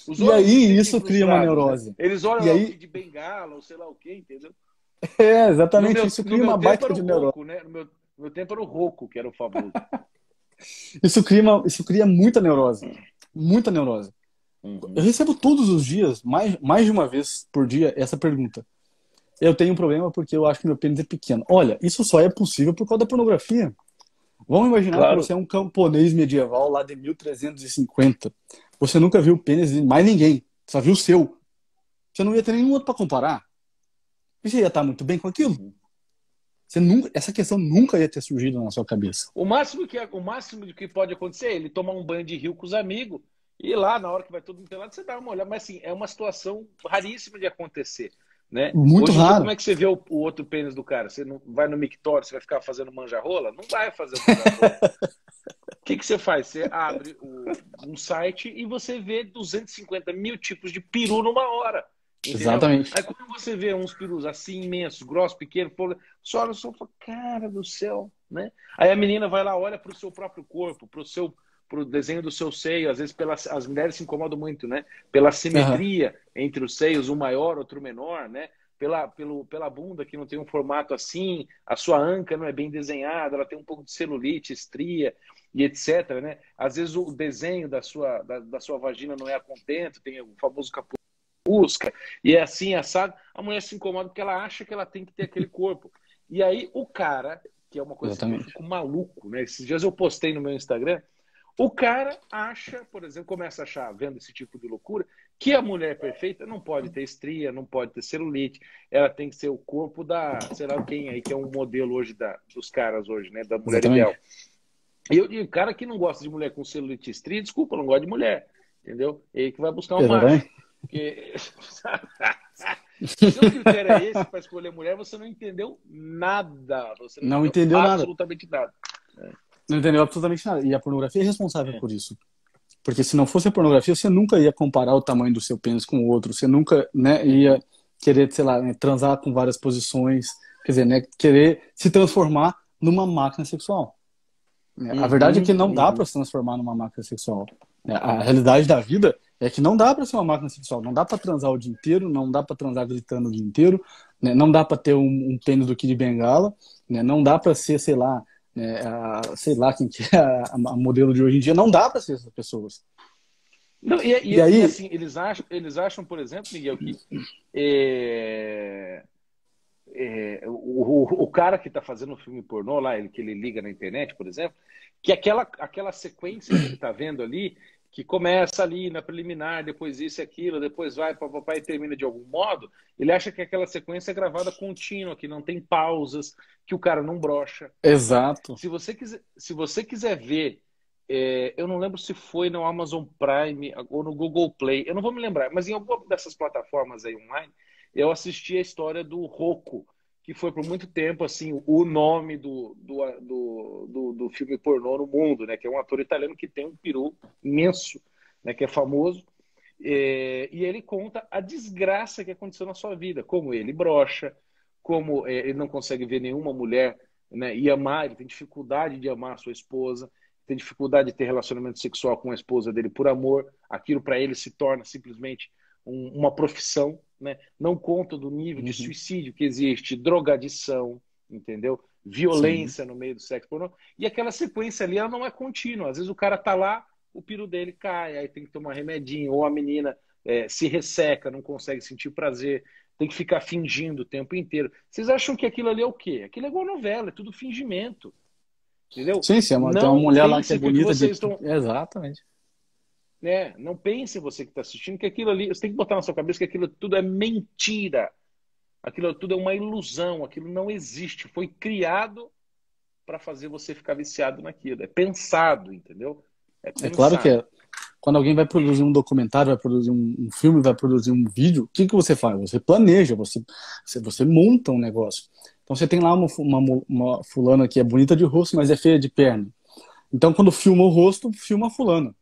Os E homens se aí sentem isso cria uma frustrados, né? neurose. Eles olham E lá o aí, Kid Bengala, ou sei lá o quê, entendeu? exatamente, isso No cria meu uma tempo baita era o de neurose. Roku, né? No meu tempo era o Roku, que era o famoso. Isso cria muita neurose. Muita neurose. Eu Uhum. recebo todos os dias, mais de uma vez por dia, essa pergunta. Eu tenho um problema porque eu acho que meu pênis é pequeno. Olha, isso só é possível por causa da pornografia. Vamos imaginar que Claro. você é um camponês medieval lá de 1350. Você nunca viu o pênis de mais ninguém. Só viu o seu. Você não ia ter nenhum outro para comparar. E você ia estar muito bem com aquilo. Uhum. Essa questão nunca ia ter surgido na sua cabeça. O máximo de que pode acontecer é ele tomar um banho de rio com os amigos e lá, na hora que vai todo mundo pelado, você dá uma olhada. Mas assim, é uma situação raríssima de acontecer, né? Muito Hoje em dia, como raro. é que você vê o outro pênis do cara? Você não vai no mictório, você vai ficar fazendo manjarrola? Não vai fazer manjarrola. O que você faz? Você abre um site e você vê 250 mil tipos de peru numa hora. Entendeu? Exatamente. Aí quando você vê uns perus assim, imensos, grossos, pequenos, você olha só e fala, cara do céu, né? Aí a menina vai lá, olha para o seu próprio corpo, pro desenho do seu seio, às vezes as mulheres se incomodam muito, né? Pela Aham. simetria entre os seios, um maior, outro menor, né? Pela bunda que não tem um formato assim, a sua anca não é bem desenhada, ela tem um pouco de celulite, estria e etc, né? Às vezes o desenho da sua vagina não é a contento, tem o famoso busca, e é assim, assado, a mulher se incomoda porque ela acha que ela tem que ter aquele corpo. E aí o cara, que é uma coisa assim que eu Exatamente. fico maluco, né? Esses dias eu postei no meu Instagram, o cara acha, por exemplo, começa a achar, vendo esse tipo de loucura, que a mulher perfeita não pode ter estria, não pode ter celulite, ela tem que ser o corpo da, sei lá quem aí, que é um modelo hoje dos caras hoje, né? Da mulher ideal. Exatamente. E eu digo, cara que não gosta de mulher com celulite e estria, desculpa, não gosta de mulher, entendeu? É ele que vai buscar um macho. Exatamente. Porque se seu critério é esse para escolher mulher, você não entendeu nada. Você não Não entendeu entendeu nada. absolutamente nada. Não entendeu absolutamente nada. E a pornografia é responsável É. por isso. Porque se não fosse a pornografia, você nunca ia comparar o tamanho do seu pênis com o outro. Você nunca, né, ia querer, sei lá, né, transar com várias posições. Quer dizer, né, querer se transformar numa máquina sexual. Né? A verdade é que Uhum, não dá para uhum. se transformar numa máquina sexual. Né? A realidade da vida é que não dá para ser uma máquina sexual. Não dá para transar o dia inteiro, não dá para transar gritando o dia inteiro, né? Não dá para ter um pênis do Kid Bengala, né? Não dá para ser, sei lá, né, sei lá quem que é a modelo de hoje em dia. Não dá para ser essas pessoas. Não, E e aí, assim, eles acham, por exemplo, Miguel, que é, o cara que está fazendo um filme pornô lá, que ele liga na internet, por exemplo, que aquela sequência que ele está vendo ali, que começa ali na preliminar, depois isso e aquilo, depois vai para papai e termina de algum modo, ele acha que aquela sequência é gravada contínua, que não tem pausas, que o cara não brocha, né? exato. Se você quiser ver eu não lembro se foi no Amazon Prime ou no Google Play, eu não vou me lembrar, mas em alguma dessas plataformas aí online, eu assisti a história do Rocco, que foi por muito tempo assim o nome do filme pornô no mundo, né? Que é um ator italiano que tem um peru imenso, né? Que é famoso. E ele conta a desgraça que aconteceu na sua vida, como ele brocha, como ele não consegue ver nenhuma mulher, né, e amar, ele tem dificuldade de amar a sua esposa, tem dificuldade de ter relacionamento sexual com a esposa dele por amor, aquilo para ele se torna simplesmente uma profissão, né? Não conta do nível de Uhum. suicídio que existe, drogadição, entendeu? Sim. Violência no meio do sexo pornô, e aquela sequência ali ela não é contínua, às vezes o cara tá lá, o piro dele cai, aí tem que tomar remedinho, ou a menina se resseca, não consegue sentir prazer, tem que ficar fingindo o tempo inteiro. Vocês acham que aquilo ali é o quê? Aquilo é igual novela, é tudo fingimento, entendeu? Sim, sim, tem uma Não mulher lá que é pense que o que bonita de. vocês estão, Exatamente. né? Não pense você que está assistindo que aquilo ali, você tem que botar na sua cabeça que aquilo tudo é mentira, aquilo tudo é uma ilusão, aquilo não existe, foi criado para fazer você ficar viciado naquilo, é pensado, entendeu? É É claro que pensado. quando alguém vai produzir um documentário, vai produzir um filme, vai produzir um vídeo, o que você faz? Você planeja, você monta um negócio. Então você tem lá uma fulana que é bonita de rosto, mas é feia de perna. Então quando filma o rosto, filma a fulana.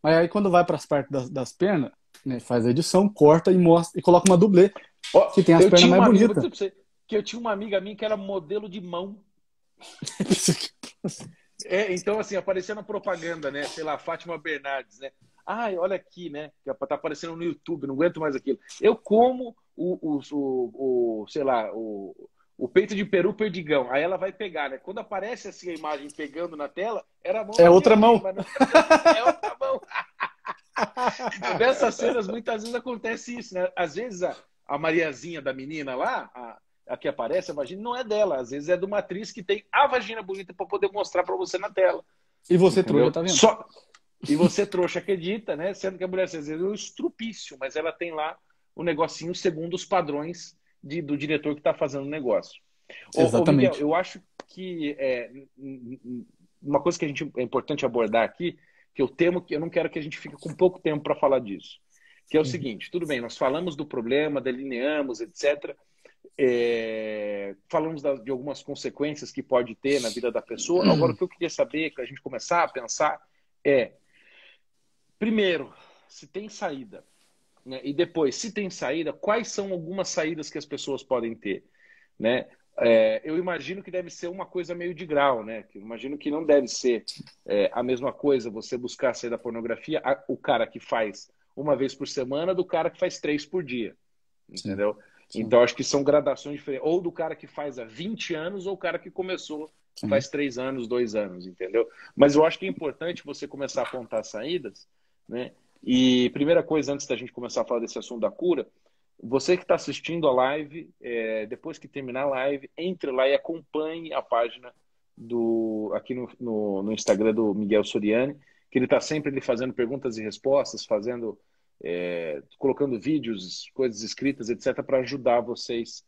Mas aí quando vai para as partes das pernas, né, faz a edição, corta e mostra e coloca uma dublê Ó, que tem as eu pernas tinha mais uma amiga, vou bonitas. dizer pra você, que eu tinha uma amiga minha que era modelo de mão. Então, assim, aparecia na propaganda, né? Sei lá, Fátima Bernardes, né? Ai, olha aqui, né? Que tá aparecendo no YouTube, não aguento mais aquilo. Eu como sei lá, o peito de peru perdigão. Aí ela vai pegar, né? Quando aparece assim a imagem pegando na tela, era a mão É da minha outra amiga, mão. mas não era dela. É outra mão. Então, nessas cenas, muitas vezes acontece isso, né? Às vezes a Mariazinha da menina lá, a que aparece, a vagina, não é dela. Às vezes é de uma atriz que tem a vagina bonita para poder mostrar para você na tela. E você trouxa, Entendeu? tá vendo? Só. E você, trouxa, acredita, né? Sendo que a mulher, às vezes, é um estrupício, mas ela tem lá o negocinho segundo os padrões do diretor que está fazendo o negócio. Ô, Miguel, Exatamente. eu acho que uma coisa que é importante abordar aqui, que eu temo que eu não quero que a gente fique com pouco tempo para falar disso, que é o Uhum. seguinte: tudo bem, nós falamos do problema, delineamos, etc. Falamos de algumas consequências que pode ter na vida da pessoa. Agora, o que eu queria saber, que a gente começar a pensar, é, primeiro, se tem saída, né? E depois, se tem saída, quais são algumas saídas que as pessoas podem ter, né? Eu imagino que deve ser uma coisa meio de grau, né? Eu imagino que não deve ser a mesma coisa você buscar sair da pornografia, o cara que faz uma vez por semana do cara que faz 3 por dia, Sim, entendeu? sim, Então, acho que são gradações diferentes. Ou do cara que faz há 20 anos, ou o cara que começou sim. faz 3 anos, 2 anos, entendeu? Mas eu acho que é importante você começar a apontar saídas, né? E primeira coisa, antes da gente começar a falar desse assunto da cura, você que está assistindo a live, depois que terminar a live, entre lá e acompanhe a página aqui no Instagram do Miguel Soriani, que ele está sempre ali fazendo perguntas e respostas, colocando vídeos, coisas escritas, etc., para ajudar vocês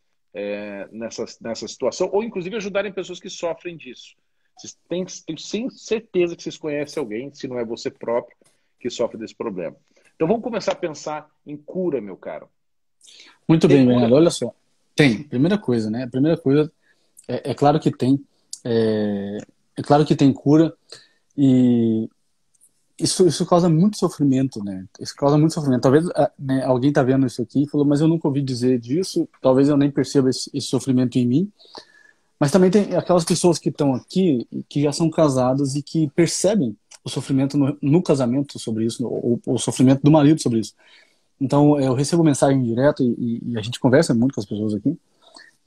nessa situação, ou inclusive ajudarem pessoas que sofrem disso. Vocês tenho certeza que vocês conhecem alguém, se não é você próprio, que sofre desse problema. Então vamos começar a pensar em cura, meu caro. Muito Tem bem, cura? Bernardo. Olha só. Tem. Primeira coisa, né? A primeira coisa é claro que tem. É claro que tem cura. E isso causa muito sofrimento, né? Isso causa muito sofrimento. Talvez né, alguém tá vendo isso aqui e falou, mas eu nunca ouvi dizer disso. Talvez eu nem perceba esse sofrimento em mim. Mas também tem aquelas pessoas que estão aqui, que já são casadas e que percebem o sofrimento no casamento sobre isso, o sofrimento do marido sobre isso. Então, eu recebo mensagem direto e a gente conversa muito com as pessoas aqui.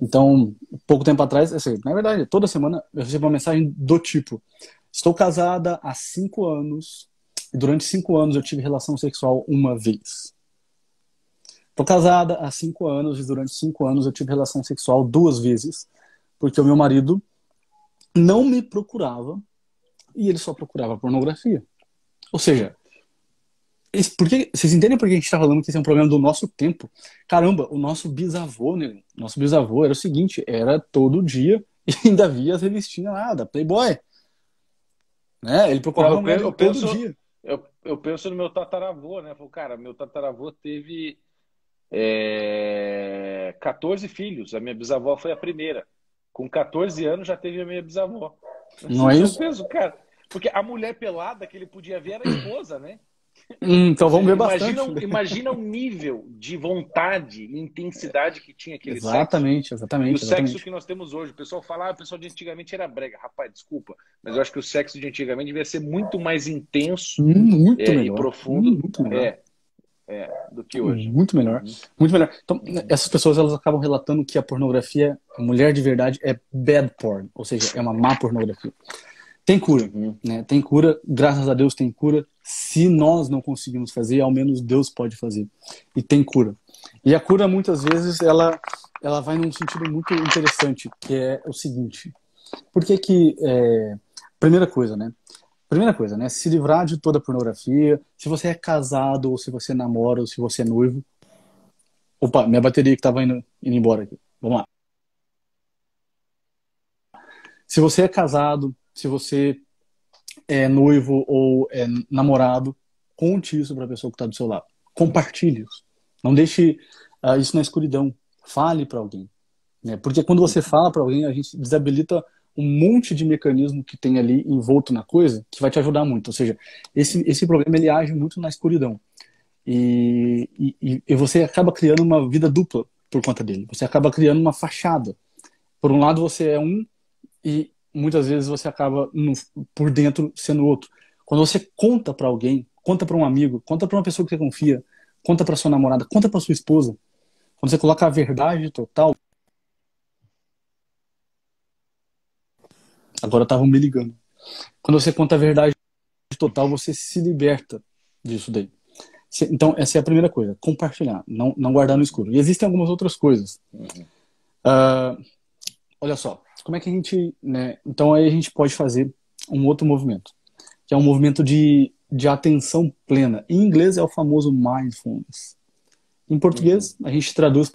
Então, pouco tempo atrás, assim, na verdade, toda semana eu recebo uma mensagem do tipo: estou casada há 5 anos e durante 5 anos eu tive relação sexual uma vez. Estou casada há 5 anos e durante 5 anos eu tive relação sexual 2 vezes, porque o meu marido não me procurava e ele só procurava pornografia. Ou seja, vocês entendem por que a gente está falando que esse é um problema do nosso tempo? Caramba, o nosso bisavô, né? Nosso bisavô era o seguinte, era todo dia e ainda via as revistinhas lá da Playboy. né? Ele Porra, procurava a mulher dele todo dia. eu penso no meu tataravô, né? Falo, cara, meu tataravô teve 14 filhos. A minha bisavó foi a primeira. Com 14 anos já teve a minha bisavó. Não é Eu isso? penso, cara, porque a mulher pelada que ele podia ver era a esposa, né? Ou Então vamos seja, ver bastante. imagina o nível de vontade e intensidade que tinha aquele sexo Exatamente, e o exatamente, sexo exatamente. que nós temos hoje. O pessoal fala, o pessoal de antigamente era brega. Rapaz, desculpa, mas eu acho que o sexo de antigamente devia ser muito mais intenso Muito e melhor, profundo muito melhor. do que hoje. Muito melhor. Uhum, Muito melhor. Então, uhum, essas pessoas elas acabam relatando que a pornografia, a mulher de verdade, é bad porn, ou seja, é uma má pornografia. Tem cura, uhum, né? Tem cura, graças a Deus tem cura. Se nós não conseguimos fazer, ao menos Deus pode fazer. E tem cura. E a cura, muitas vezes, ela vai num sentido muito interessante, que é o seguinte. Por que que... primeira coisa, né? Primeira coisa, né? Se livrar de toda a pornografia. Se você é casado, ou se você namora, ou se você é noivo. Opa, minha bateria que tava indo embora aqui. Vamos lá. Se você é casado, se você é noivo ou é namorado, conte isso para a pessoa que está do seu lado. Compartilhe isso. Não deixe isso na escuridão. Fale para alguém. Né? Porque quando você uhum. fala para alguém, a gente desabilita um monte de mecanismo que tem ali envolto na coisa que vai te ajudar muito. Ou seja, esse problema ele age muito na escuridão. E você acaba criando uma vida dupla por conta dele. Você acaba criando uma fachada. Por um lado, você é um e muitas vezes você acaba por dentro sendo outro. Quando você conta para alguém, conta para um amigo, conta para uma pessoa que você confia, conta para sua namorada, conta para sua esposa, quando você coloca a verdade total, agora estavam me ligando. Quando você conta a verdade total, você se liberta disso daí. Então, essa é a primeira coisa, compartilhar, não guardar no escuro. E existem algumas outras coisas. Uhum. Olha só, como é que a gente, né? Então aí a gente pode fazer um outro movimento, que é um movimento de atenção plena. Em inglês é o famoso mindfulness. Em Uhum. português, a gente traduz.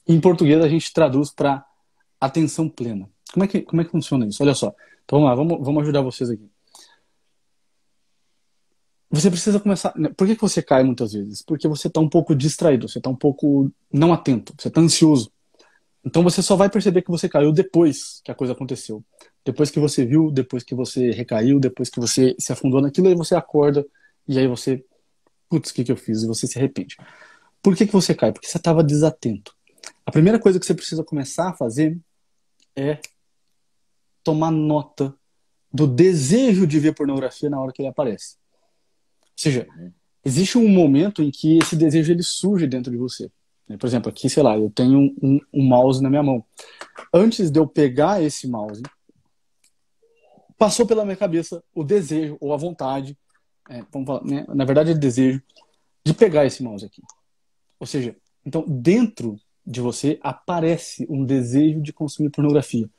Em português, a gente traduz para atenção plena. Como é que funciona isso? Olha só. Então vamos lá, vamos ajudar vocês aqui. Você precisa começar. Por que você cai muitas vezes? Porque você está um pouco distraído, você está um pouco não atento, você está ansioso. Então você só vai perceber que você caiu depois que a coisa aconteceu. Depois que você viu, depois que você recaiu, depois que você se afundou naquilo, aí você acorda e aí você, putz, o que que eu fiz? E você se arrepende. Por que que você cai? Porque você estava desatento. A primeira coisa que você precisa começar a fazer é tomar nota do desejo de ver pornografia na hora que ele aparece. Ou seja, Uhum. existe um momento em que esse desejo ele surge dentro de você. Por exemplo, aqui, sei lá, eu tenho um mouse na minha mão. Antes de eu pegar esse mouse, passou pela minha cabeça o desejo ou a vontade, vamos falar, né? Na verdade, o desejo de pegar esse mouse aqui. Ou seja, então dentro de você aparece um desejo de consumir pornografia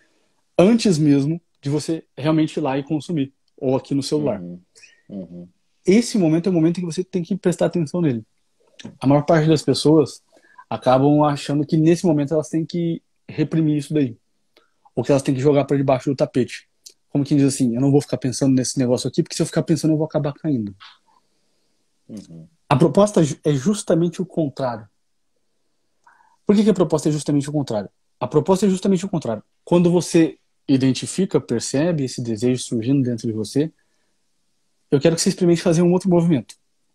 antes mesmo de você realmente ir lá e consumir, ou aqui no celular. Uhum. Uhum. Esse momento é o momento em que você tem que prestar atenção nele. A maior parte das pessoas acabam achando que nesse momento elas têm que reprimir isso daí, ou que elas têm que jogar para debaixo do tapete. Como quem diz assim, eu não vou ficar pensando nesse negócio aqui, porque se eu ficar pensando eu vou acabar caindo. Uhum. A proposta é justamente o contrário. Por que a proposta é justamente o contrário? A proposta é justamente o contrário. Quando você identifica, percebe esse desejo surgindo dentro de você, eu quero que você experimente fazer um outro movimento.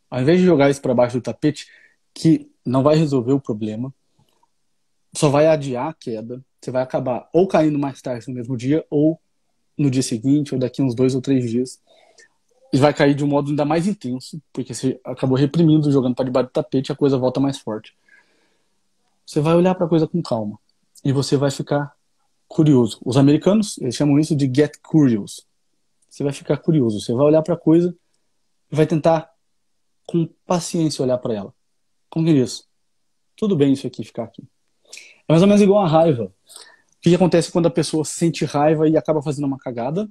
Ao invés de jogar isso para baixo do tapete, que não vai resolver o problema, só vai adiar a queda, você vai acabar ou caindo mais tarde no mesmo dia, ou no dia seguinte, ou daqui uns 2 ou 3 dias. E vai cair de um modo ainda mais intenso, porque você acabou reprimindo, jogando para debaixo do tapete, a coisa volta mais forte. Você vai olhar para a coisa com calma. E você vai ficar curioso. Os americanos, eles chamam isso de get curious. Você vai ficar curioso. Você vai olhar para a coisa e vai tentar, com paciência, olhar para ela. Como que é isso? Tudo bem isso aqui, ficar aqui. É mais ou menos igual a raiva. O que acontece quando a pessoa sente raiva e acaba fazendo uma cagada?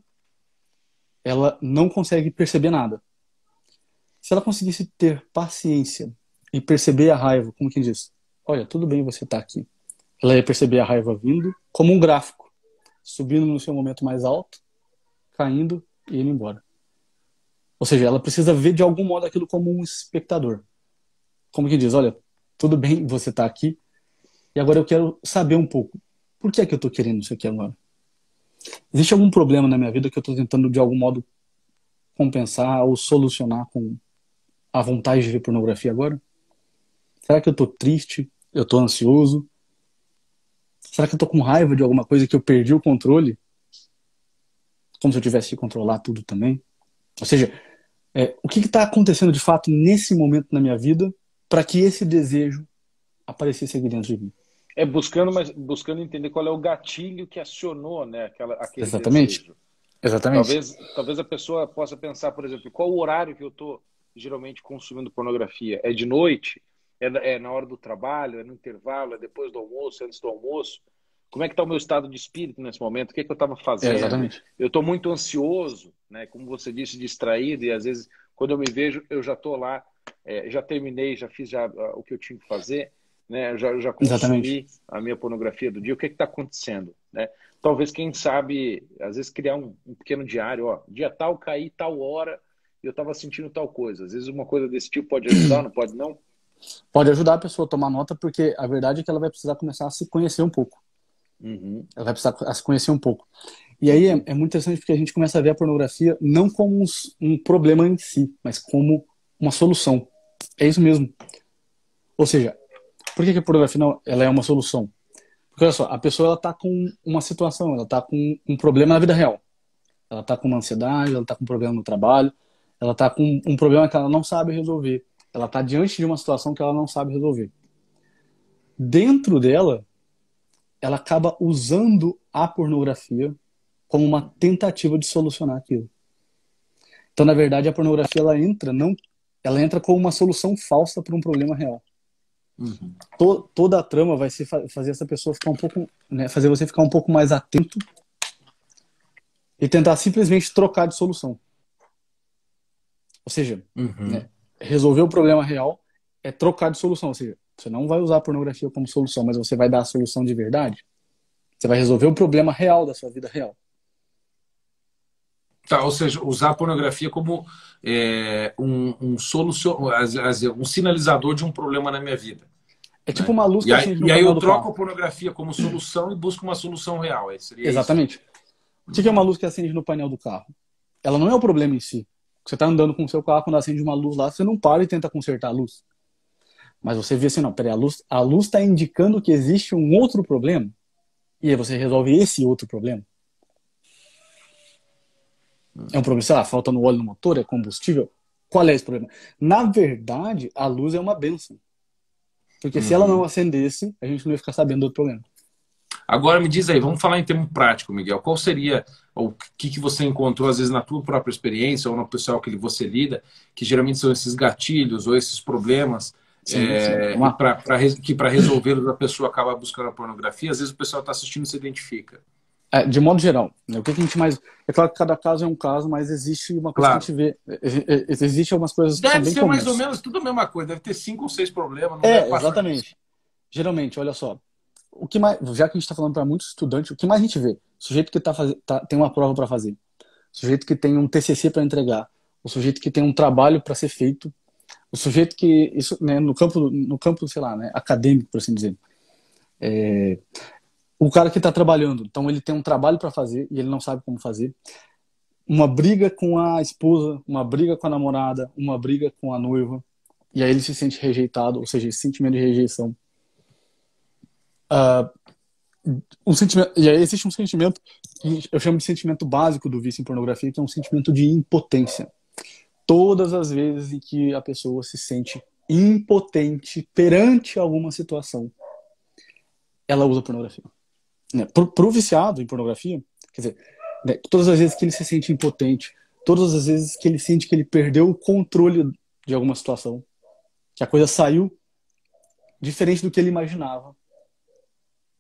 Ela não consegue perceber nada. Se ela conseguisse ter paciência e perceber a raiva, como quem diz, olha, tudo bem você estar aqui. Ela ia perceber a raiva vindo como um gráfico, subindo no seu momento mais alto, caindo e indo embora. Ou seja, ela precisa ver de algum modo aquilo como um espectador. Como quem diz, olha, tudo bem você estar aqui, e agora eu quero saber um pouco. Por que é que eu estou querendo isso aqui agora? Existe algum problema na minha vida que eu estou tentando de algum modo compensar ou solucionar com a vontade de ver pornografia agora? Será que eu estou triste? Eu estou ansioso? Será que eu estou com raiva de alguma coisa que eu perdi o controle? Como se eu tivesse que controlar tudo também? Ou seja, o que está acontecendo de fato nesse momento na minha vida para que esse desejo aparecesse aqui dentro de mim? Buscando entender qual é o gatilho que acionou, né, aquele Exatamente. desejo. Exatamente. Talvez a pessoa possa pensar, por exemplo, qual o horário que eu estou geralmente consumindo pornografia? É de noite? É na hora do trabalho? É no intervalo? É depois do almoço? É antes do almoço? Como é que está o meu estado de espírito nesse momento? O que é que eu estava fazendo? Exatamente. Eu estou muito ansioso, né? Como você disse, distraído, e às vezes, quando eu me vejo, eu já estou lá, já terminei, já fiz o que eu tinha que fazer, né? Eu já Exatamente. consumi a minha pornografia do dia. O que está acontecendo, né? Talvez, quem sabe, às vezes criar um pequeno diário, ó, dia tal, caí tal hora, e eu estava sentindo tal coisa. Às vezes uma coisa desse tipo pode ajudar, não pode não? Pode ajudar a pessoa a tomar nota, porque a verdade é que ela vai precisar começar a se conhecer um pouco. Uhum. Ela vai precisar se conhecer um pouco. E aí é muito interessante porque a gente começa a ver a pornografia não como um problema em si, mas como uma solução. É isso mesmo. Ou seja, por que a pornografia ela é uma solução? Porque olha só, a pessoa ela tá com uma situação, ela tá com um problema na vida real. Ela tá com uma ansiedade, ela tá com um problema no trabalho, ela tá com um problema que ela não sabe resolver. Ela tá diante de uma situação que ela não sabe resolver. Dentro dela, ela acaba usando a pornografia como uma tentativa de solucionar aquilo. Então, na verdade, a pornografia ela entra como uma solução falsa para um problema real. Uhum. Toda a trama vai fazer essa pessoa ficar um pouco, né, fazer você ficar um pouco mais atento e tentar simplesmente trocar de solução. Ou seja, né, resolver o problema real é trocar de solução. Ou seja, você não vai usar a pornografia como solução, mas você vai dar a solução de verdade. Você vai resolver o problema real da sua vida real. Tá, ou seja, usar a pornografia como um sinalizador de um problema na minha vida. É tipo uma luz que acende no E aí painel eu do troco carro. a pornografia como solução e busco uma solução real. Seria Exatamente. isso? O que é uma luz que acende no painel do carro? Ela não é o problema em si. Você está andando com o seu carro, quando acende uma luz lá, você não para e tenta consertar a luz. Mas você vê assim, não, peraí, a luz está indicando que existe um outro problema, e aí você resolve esse outro problema. É um problema, sei lá, falta no óleo no motor, é combustível. Qual é esse problema? Na verdade, a luz é uma bênção. Porque se ela não acendesse, a gente não ia ficar sabendo do outro problema. Agora me diz aí, vamos falar em termo prático, Miguel. Qual seria, ou o que você encontrou, às vezes, na tua própria experiência, ou no pessoal que você lida, que geralmente são esses gatilhos ou esses problemas, que para resolver a pessoa acaba buscando a pornografia? Às vezes o pessoal está assistindo e se identifica. De modo geral, né? O que a gente mais... É claro que cada caso é um caso, mas existe uma coisa que a gente vê. Existe algumas coisas que são bem comuns. Deve ser mais ou menos tudo a mesma coisa. Deve ter 5 ou 6 problemas. Exatamente. Geralmente, olha só. O que mais, já que a gente está falando para muitos estudantes, o que mais a gente vê? O sujeito que tem uma prova para fazer. O sujeito que tem um TCC para entregar. O sujeito que tem um trabalho para ser feito. O sujeito que... Isso, né, no campo, sei lá, né, acadêmico, por assim dizer. O cara que está trabalhando, então ele tem um trabalho para fazer e ele não sabe como fazer. Uma briga com a esposa, uma briga com a namorada, uma briga com a noiva, e aí ele se sente rejeitado, ou seja, esse sentimento de rejeição. E aí existe um sentimento que eu chamo de sentimento básico do vício em pornografia, que é um sentimento de impotência. Todas as vezes em que a pessoa se sente impotente perante alguma situação, ela usa pornografia. Pro viciado em pornografia, quer dizer, né, todas as vezes que ele se sente impotente, todas as vezes que ele sente que ele perdeu o controle de alguma situação, que a coisa saiu diferente do que ele imaginava,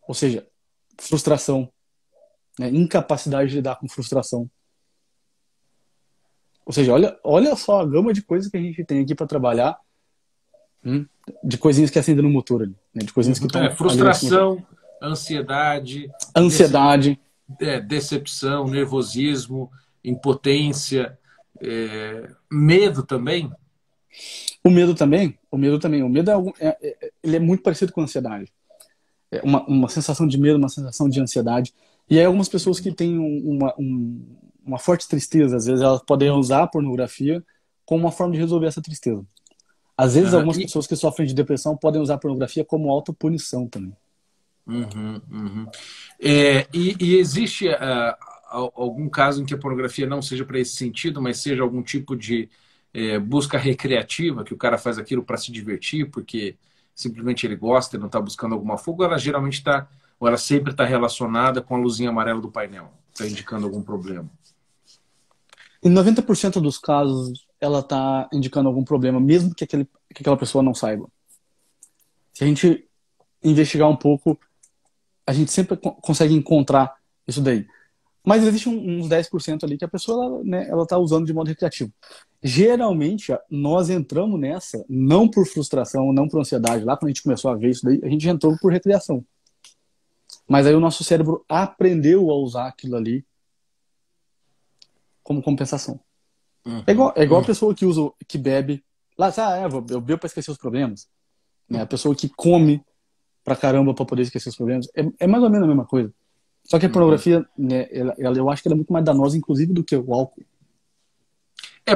ou seja, frustração, né, incapacidade de lidar com frustração. Ou seja, olha só a gama de coisas que a gente tem aqui para trabalhar Hum? De coisinhas que acendem no motor ali, né? De coisinhas que estão frustração, ansiedade, ansiedade, decepção, nervosismo, impotência, medo também. O medo também. O medo ele é muito parecido com a ansiedade. É uma sensação de medo, uma sensação de ansiedade. E aí algumas pessoas que têm uma forte tristeza, às vezes elas podem usar a pornografia como uma forma de resolver essa tristeza. Às vezes algumas pessoas que sofrem de depressão podem usar a pornografia como autopunição também. E existe algum caso em que a pornografia não seja para esse sentido, mas seja algum tipo de busca recreativa, que o cara faz aquilo para se divertir, porque simplesmente ele gosta e não está buscando alguma fuga, ou ela geralmente está, ou ela sempre está relacionada com a luzinha amarela do painel, está indicando algum problema? Em 90% dos casos, ela está indicando algum problema, mesmo que aquela pessoa não saiba. Se a gente investigar um pouco, a gente sempre consegue encontrar isso daí. Mas existe uns 10% ali que a pessoa ela tá usando de modo recreativo. Geralmente, nós entramos nessa não por frustração, não por ansiedade. Lá quando a gente começou a ver isso daí, a gente entrou por recreação. Mas aí o nosso cérebro aprendeu a usar aquilo ali como compensação. É igual a pessoa que bebe. Lá, eu bebo para esquecer os problemas. Né? A pessoa que come pra caramba para poder esquecer os problemas. É mais ou menos a mesma coisa. Só que a pornografia, né, eu acho que ela é muito mais danosa, inclusive, do que o álcool.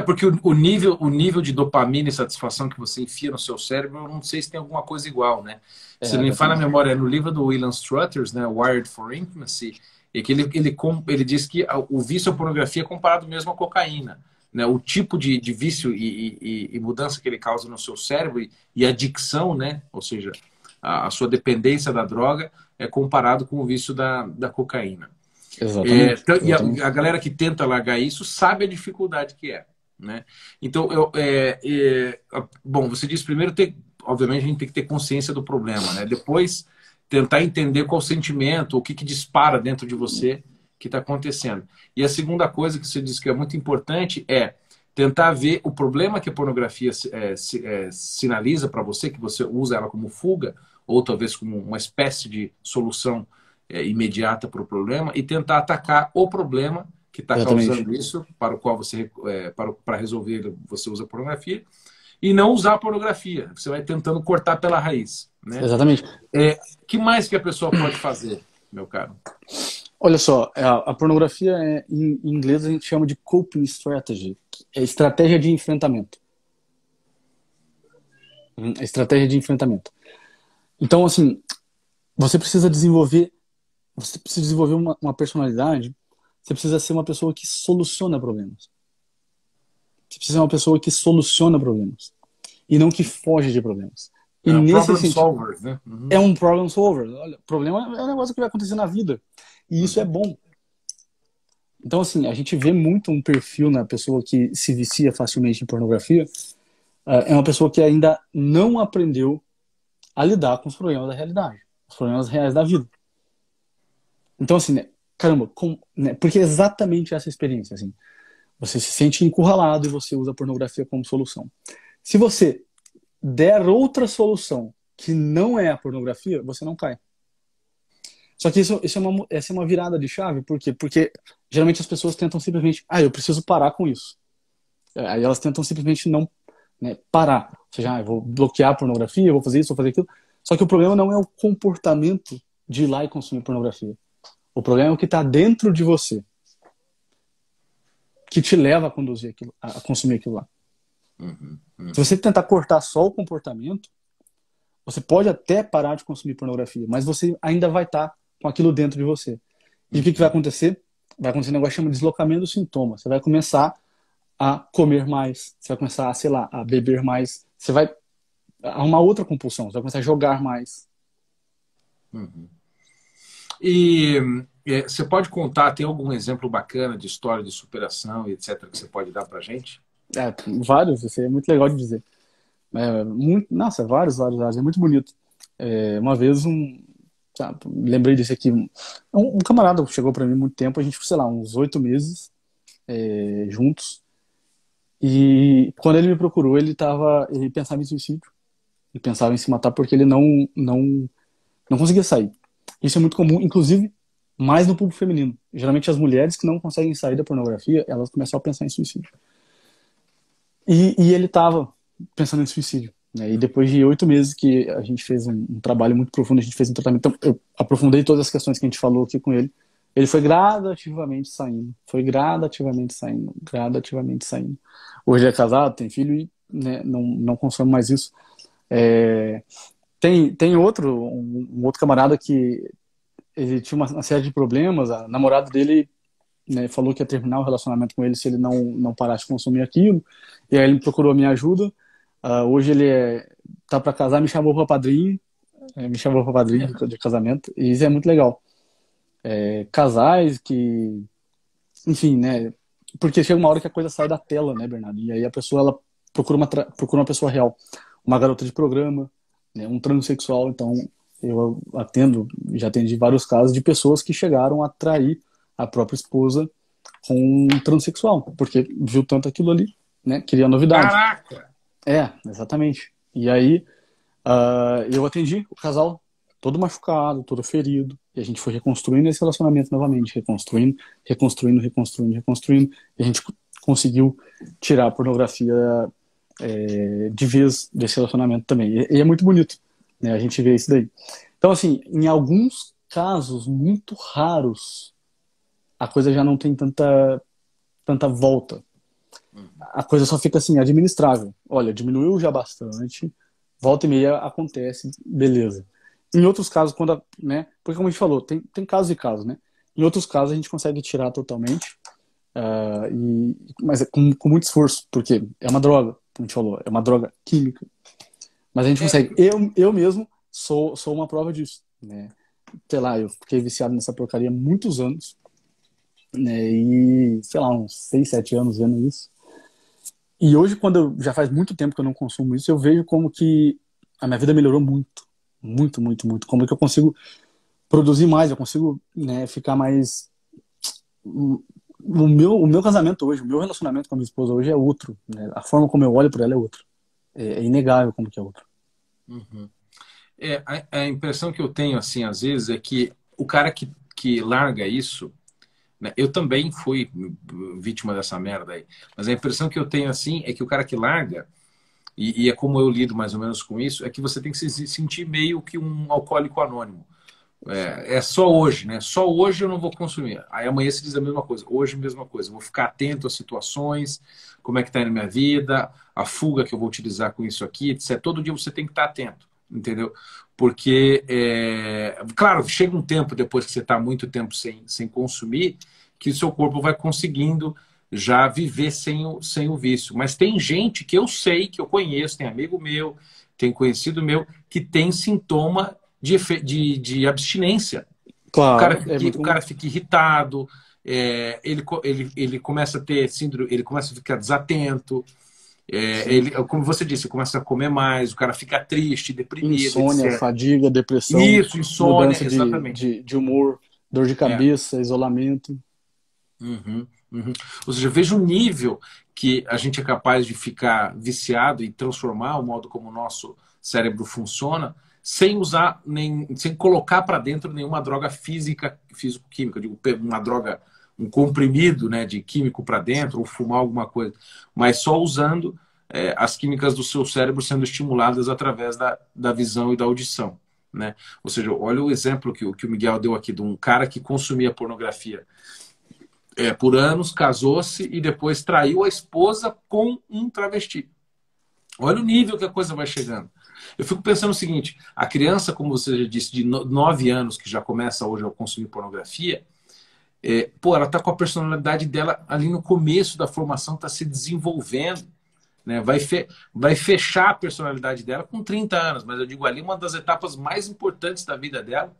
Porque o nível de dopamina e satisfação que você enfia no seu cérebro, eu não sei se tem alguma coisa igual, né? Se não me falha a memória, no livro do William Struthers, né, Wired for Intimacy, é que ele diz que o vício à pornografia é comparado mesmo à cocaína. Né? O tipo de vício e mudança que ele causa no seu cérebro e adicção, né? Ou seja, a sua dependência da droga é comparado com o vício da cocaína. Exatamente. E a galera que tenta largar isso sabe a dificuldade que é. Né? Então, bom, você disse primeiro, obviamente a gente tem que ter consciência do problema. Né? Depois, tentar entender qual o sentimento, o que dispara dentro de você que está acontecendo. E a segunda coisa que você disse que é muito importante é tentar ver o problema que a pornografia sinaliza para você, que você usa ela como fuga, ou talvez como uma espécie de solução imediata para o problema, e tentar atacar o problema que está causando isso, para o qual para resolver você usa a pornografia, e não usar a pornografia. Você vai tentando cortar pela raiz. Né? Exatamente. Que mais que a pessoa pode fazer, meu caro? Olha só, a pornografia, em inglês, a gente chama de coping strategy. É estratégia de enfrentamento. Estratégia de enfrentamento. Então, assim, você precisa desenvolver uma personalidade. Você precisa ser uma pessoa que soluciona problemas. Você precisa ser uma pessoa que soluciona problemas. E não que foge de problemas. E nesse problem solver, né? É um problem solver. Olha, problema é um negócio que vai acontecer na vida. E isso é bom. Então, assim, a gente vê muito um perfil na pessoa que se vicia facilmente em pornografia. É uma pessoa que ainda não aprendeu a lidar com os problemas da realidade. Os problemas reais da vida. Então, assim, né, caramba, porque é exatamente essa experiência, assim. Você se sente encurralado e você usa a pornografia como solução. Se você der outra solução que não é a pornografia, você não cai. Só que essa é uma virada de chave. Por quê? Porque geralmente as pessoas tentam simplesmente, eu preciso parar com isso. Aí elas tentam simplesmente não parar. Ou seja, eu vou bloquear a pornografia, eu vou fazer isso, vou fazer aquilo. Só que o problema não é o comportamento de ir lá e consumir pornografia. O problema é o que está dentro de você, que te leva a conduzir aquilo, a consumir aquilo lá. Se você tentar cortar só o comportamento, você pode até parar de consumir pornografia, mas você ainda vai estar com aquilo dentro de você. E o que vai acontecer? Vai acontecer um negócio que chama de deslocamento do sintoma. Você vai começar a comer mais, você vai começar, sei lá, a beber mais, você vai arrumar outra compulsão, você vai começar a jogar mais. E você pode contar, tem algum exemplo bacana de história de superação e etc. que você pode dar pra gente? Vários, isso é muito legal de dizer. Nossa, vários, é muito bonito. Uma vez lembrei desse aqui, um camarada chegou pra mim há muito tempo, a gente ficou, sei lá, uns 8 meses juntos, e quando ele me procurou, ele pensava em suicídio, Ele pensava em se matar porque ele não conseguia sair. Isso é muito comum, inclusive, mais no público feminino. Geralmente as mulheres que não conseguem sair da pornografia, elas começam a pensar em suicídio. E ele estava pensando em suicídio, né? E depois de 8 meses que a gente fez um trabalho muito profundo, a gente fez um tratamento, então eu aprofundei todas as questões que a gente falou aqui com ele. Ele foi gradativamente saindo, gradativamente saindo. Hoje ele é casado, tem filho e, né, não consome mais isso. É, tem um outro camarada que ele tinha uma série de problemas, a namorada dele, né, falou que ia terminar o relacionamento com ele se ele não parasse de consumir aquilo, e aí ele procurou a minha ajuda. Hoje ele tá para casar, me chamou para padrinho de casamento, e isso é muito legal. Casais que, enfim, né, porque chega uma hora que a coisa sai da tela, né, Bernardo, e aí a pessoa, ela procura uma pessoa real, uma garota de programa, né, um transexual. Então eu já atendi vários casos de pessoas que chegaram a trair a própria esposa com um transexual, porque viu tanto aquilo ali, né? Queria novidade. Caraca! Exatamente. E aí eu atendi o casal todo machucado, todo ferido, e a gente foi reconstruindo esse relacionamento novamente, reconstruindo, e a gente conseguiu tirar a pornografia de vez desse relacionamento também. E é muito bonito, né? A gente vê isso daí. Então, assim, em alguns casos muito raros, a coisa já não tem tanta volta. A coisa só fica assim, administrável. Olha, diminuiu já bastante, volta e meia acontece, beleza. Em outros casos, né? Porque como a gente falou, tem casos e casos, né? Em outros casos a gente consegue tirar totalmente, mas é com muito esforço, porque é uma droga, como a gente falou, é uma droga química. Mas a gente consegue. Eu mesmo sou uma prova disso, né? Sei lá, eu fiquei viciado nessa porcaria há muitos anos, né? E, sei lá, uns 6, 7 anos vendo isso. E hoje, já faz muito tempo que eu não consumo isso, eu vejo como que a minha vida melhorou muito. Muito, muito, muito. Como que eu consigo produzir mais, eu consigo, né, ficar mais... O meu casamento hoje, o meu relacionamento com a minha esposa hoje é outro, né? A forma como eu olho para ela é outra. É inegável como que é outro. Uhum. A impressão que eu tenho, assim, às vezes, é que o cara que larga isso, né, eu também fui vítima dessa merda aí, mas a impressão que eu tenho, assim, é que o cara que larga, e é como eu lido mais ou menos com isso, é que você tem que se sentir meio que um alcoólico anônimo. É só hoje, né? Só hoje eu não vou consumir. Aí amanhã se diz a mesma coisa. Hoje a mesma coisa. Eu vou ficar atento às situações, como é que está na minha vida, a fuga que eu vou utilizar com isso aqui, etc. Todo dia você tem que estar atento, entendeu? Porque, claro, chega um tempo depois que você está muito tempo sem consumir, que o seu corpo vai conseguindo já viver sem o vício. Mas tem gente que eu sei, que eu conheço, tem amigo meu, tem conhecido meu, que tem sintoma de abstinência. Claro, O cara fica irritado, ele começa a ter síndrome, ele começa a ficar desatento, como você disse, começa a comer mais, o cara fica triste, deprimido, insônia, etc. fadiga, depressão, Isso, insônia, mudança exatamente. de humor, dor de cabeça, isolamento. Uhum, uhum. Ou seja, veja o nível que a gente é capaz de ficar viciado e transformar o modo como o nosso cérebro funciona sem usar, sem colocar para dentro nenhuma droga físico-química, digo, uma droga, um comprimido, né, de químico para dentro, ou fumar alguma coisa, mas só usando as químicas do seu cérebro sendo estimuladas através da visão e da audição, né? Ou seja, olha o exemplo que o Miguel deu aqui de um cara que consumia pornografia por anos, casou-se e depois traiu a esposa com um travesti. Olha o nível que a coisa vai chegando. Eu fico pensando o seguinte, a criança, como você já disse, de 9 anos, que já começa hoje a consumir pornografia, ela está com a personalidade dela ali no começo da formação, está se desenvolvendo, né? Vai fechar a personalidade dela com 30 anos, mas eu digo ali uma das etapas mais importantes da vida dela,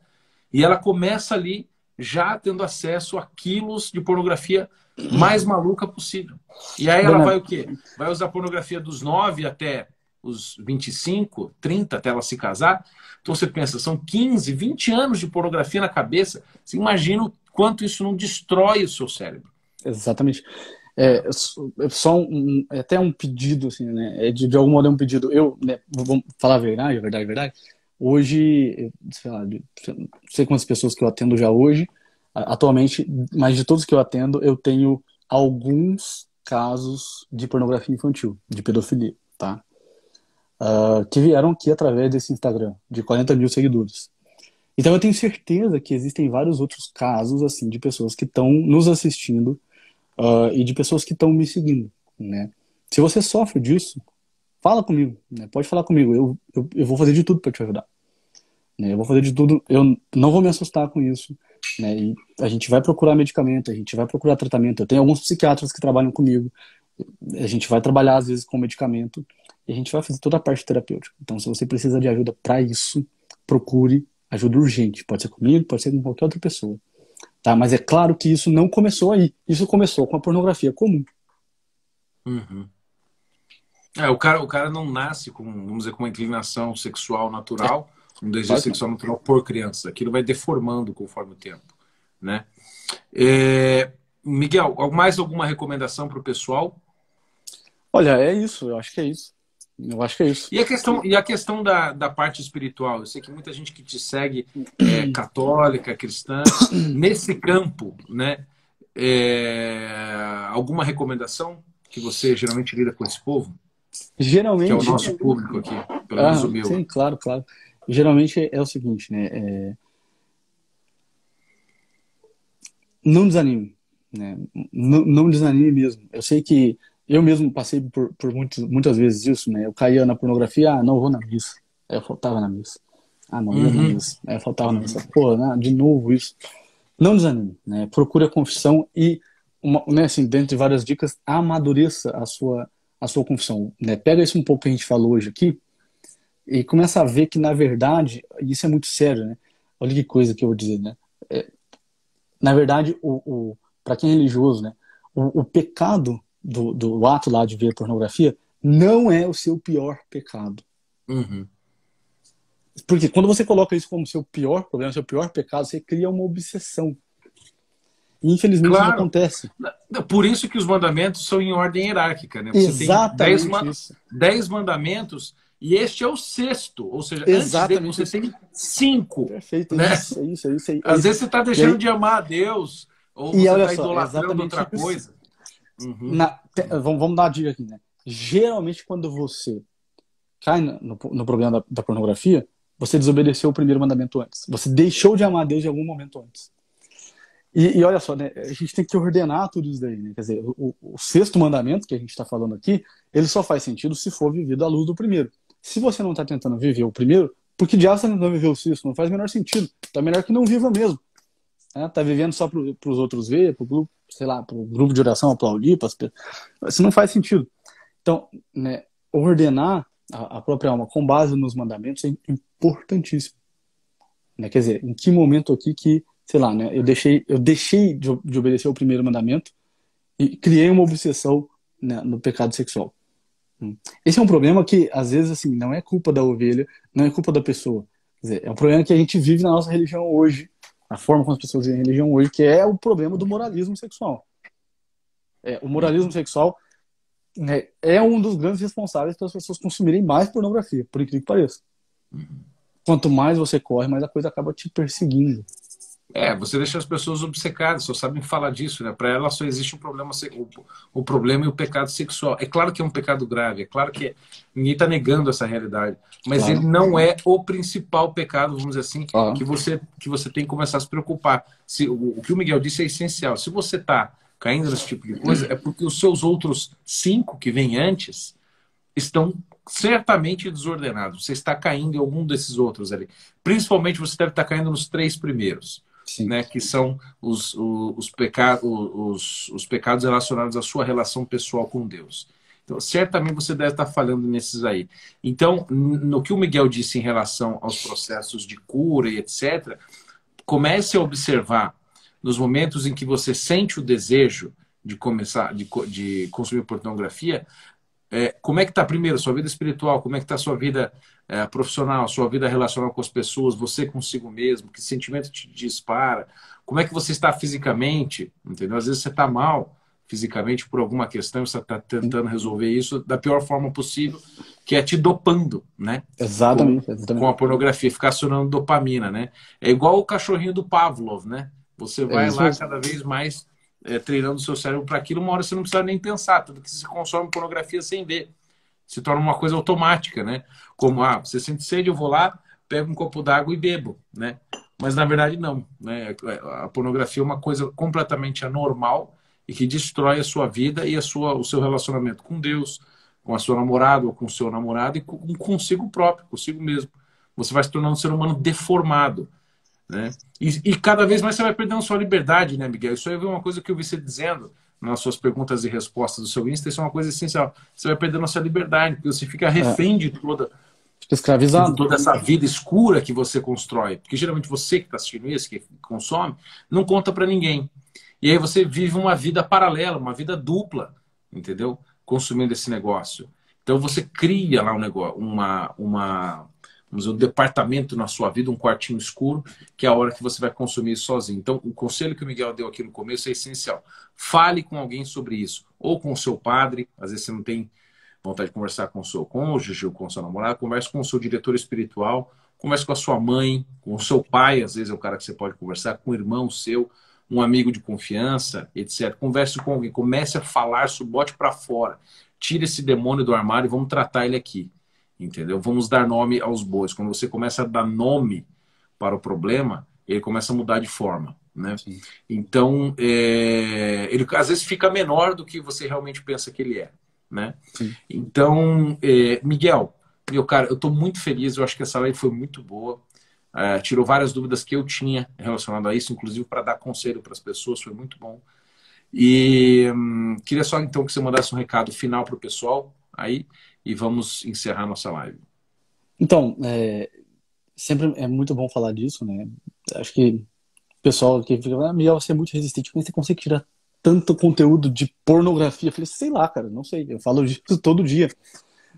e ela começa ali já tendo acesso a quilos de pornografia mais maluca possível. E aí ela vai o quê? Vai usar pornografia dos 9 até os 25, 30, até ela se casar. Então você pensa, são 15, 20 anos de pornografia na cabeça. Você imagina o quanto isso não destrói o seu cérebro. Exatamente. É até um pedido, assim, né? De algum modo é um pedido. Eu, né, vamos falar a verdade, a verdade, a verdade. Hoje, sei lá, não sei quantas pessoas que eu atendo já hoje, atualmente, mas de todos que eu atendo, eu tenho alguns casos de pornografia infantil, de pedofilia, tá? Que vieram aqui através desse Instagram, de 40 mil seguidores. Então eu tenho certeza que existem vários outros casos, assim, de pessoas que estão nos assistindo, e de pessoas que estão me seguindo, né? Se você sofre disso, fala comigo, né? Pode falar comigo, eu vou fazer de tudo para te ajudar, né? Eu vou fazer de tudo, eu não vou me assustar com isso, né? E a gente vai procurar medicamento, a gente vai procurar tratamento. Eu tenho alguns psiquiatras que trabalham comigo, a gente vai trabalhar às vezes com medicamento e a gente vai fazer toda a parte terapêutica. Então, se você precisa de ajuda para isso, procure ajuda urgente. Pode ser comigo, pode ser com qualquer outra pessoa. Tá? Mas é claro que isso não começou aí. Isso começou com a pornografia comum. Uhum. O cara não nasce com, vamos dizer, com uma inclinação sexual natural, um desejo sexual natural por criança. Aquilo vai deformando conforme o tempo, né? Miguel, mais alguma recomendação para o pessoal? Olha, é isso. Eu acho que é isso. Eu acho que é isso. E a questão da parte espiritual? Eu sei que muita gente que te segue é católica, cristã. Nesse campo, né? Alguma recomendação que você geralmente lida com esse povo? Geralmente... Que é o nosso público aqui, pelo menos o meu. Sim, claro, claro. Geralmente é o seguinte, né? Não desanime, né? Não desanime mesmo. Eu sei que eu mesmo passei por muitas vezes isso, né? Eu caía na pornografia, não vou na missa. Aí eu faltava na missa. Não ia na missa. Aí eu faltava na missa. Pô, de novo isso. Não desanime, né? Procure a confissão e, né, assim, dentre várias dicas, amadureça a sua confissão, né? Pega isso um pouco que a gente falou hoje aqui e começa a ver que, na verdade, isso é muito sério, né? Olha que coisa que eu vou dizer, né? Na verdade, para quem é religioso, né? O pecado do ato lá de ver pornografia não é o seu pior pecado. Uhum. Porque quando você coloca isso como seu pior problema, seu pior pecado, você cria uma obsessão. E, infelizmente, isso acontece. Por isso que os mandamentos são em ordem hierárquica, né? Você Exatamente tem isso. 10 mandamentos e este é o sexto. Ou seja, Exatamente antes dele você tem 5. Perfeito, né? É isso. Às vezes você está deixando de amar a Deus ou você está idolatrando outra coisa. Uhum. Vamos dar uma dica aqui, né? Geralmente, quando você cai no problema da pornografia, você desobedeceu o primeiro mandamento antes. Você deixou de amar a Deus em algum momento antes. E olha só, né? A gente tem que ordenar tudo isso daí, né? Quer dizer, o sexto mandamento que a gente está falando aqui, ele só faz sentido se for vivido à luz do primeiro. Se você não está tentando viver o primeiro, por que diabo você não está viver o sexto? Não faz o menor sentido. Tá melhor que não viva mesmo. Tá vivendo só para os outros ver, para o grupo, sei lá, para o grupo de oração aplaudir, isso não faz sentido. Então, né, ordenar a própria alma com base nos mandamentos é importantíssimo. Né? Quer dizer, em que momento aqui que, sei lá, né, eu deixei de obedecer o primeiro mandamento e criei uma obsessão, né, no pecado sexual. Esse é um problema que, às vezes, assim, não é culpa da ovelha, não é culpa da pessoa. Quer dizer, é um problema que a gente vive na nossa religião hoje, a forma como as pessoas vivem a religião hoje, que é o problema do moralismo sexual. O moralismo sexual, né, é um dos grandes responsáveis pelas pessoas consumirem mais pornografia, por incrível que pareça. Quanto mais você corre, mais a coisa acaba te perseguindo. Você deixa as pessoas obcecadas, só sabem falar disso, né? Para elas só existe o problema e o pecado sexual. É claro que é um pecado grave, é claro que ninguém está negando essa realidade, mas ele não é o principal pecado, vamos dizer assim, que você tem que começar a se preocupar. O que o Miguel disse é essencial. Se você está caindo nesse tipo de coisa, é porque os seus outros 5 que vêm antes estão certamente desordenados. Você está caindo em algum desses outros ali. Principalmente você deve estar caindo nos 3 primeiros. Né, que são os pecados relacionados à sua relação pessoal com Deus. Então, certamente você deve estar falhando nesses aí. Então, no que o Miguel disse em relação aos processos de cura e etc., comece a observar nos momentos em que você sente o desejo de começar de consumir pornografia, como é que está primeiro sua vida espiritual, como é que está sua vida profissional, sua vida relacional com as pessoas, você consigo mesmo, que sentimento te dispara, como é que você está fisicamente, entendeu? Às vezes você está mal fisicamente por alguma questão, você está tentando resolver isso da pior forma possível, que é te dopando, né? Exatamente, Com exatamente. a pornografia, ficar acionando dopamina, né? É igual o cachorrinho do Pavlov, né? Você É vai isso lá mesmo. cada vez mais treinando o seu cérebro para aquilo, uma hora você não precisa nem pensar, tanto que você consome pornografia sem ver. Se torna uma coisa automática, né? Como, você sente sede, eu vou lá, pego um copo d'água e bebo, né? Mas na verdade não, né? A pornografia é uma coisa completamente anormal e que destrói a sua vida e o seu relacionamento com Deus, com a sua namorada ou com o seu namorado e consigo próprio, consigo mesmo. Você vai se tornando um ser humano deformado, né? E cada vez mais você vai perdendo sua liberdade, né, Miguel? Isso aí é uma coisa que eu vi você dizendo nas suas perguntas e respostas do seu Insta, isso é uma coisa essencial. Você vai perdendo a sua liberdade, porque você fica refém de Fica escravizado. essa vida escura que você constrói. Porque geralmente você que está assistindo isso, que consome, não conta para ninguém. E aí você vive uma vida paralela, uma vida dupla, entendeu? Consumindo esse negócio. Então você cria lá um negócio, vamos dizer, um departamento na sua vida, um quartinho escuro, que é a hora que você vai consumir isso sozinho. Então, o conselho que o Miguel deu aqui no começo é essencial. Fale com alguém sobre isso. Ou com o seu padre, às vezes você não tem vontade de conversar com o seu cônjuge ou com o seu namorado, converse com o seu diretor espiritual, converse com a sua mãe, com o seu pai, às vezes é o cara que você pode conversar, com um irmão seu, um amigo de confiança, etc. Converse com alguém, comece a falar, bote para fora. Tire esse demônio do armário e vamos tratar ele aqui. Entendeu? Vamos dar nome aos bois. Quando você começa a dar nome para o problema, ele começa a mudar de forma, né? Então, ele às vezes fica menor do que você realmente pensa que ele é, né? Sim. Então, Miguel, meu cara, eu estou muito feliz. Eu acho que essa live foi muito boa. Tirou várias dúvidas que eu tinha relacionado a isso, inclusive para dar conselho para as pessoas. Foi muito bom. E queria só então que você mandasse um recado final para o pessoal aí e vamos encerrar nossa live. Então, sempre é muito bom falar disso, né? Acho que o pessoal que fica, Miguel, você é muito resistente, como você consegue tirar tanto conteúdo de pornografia? Eu falei, sei lá, cara, não sei. Eu falo disso todo dia,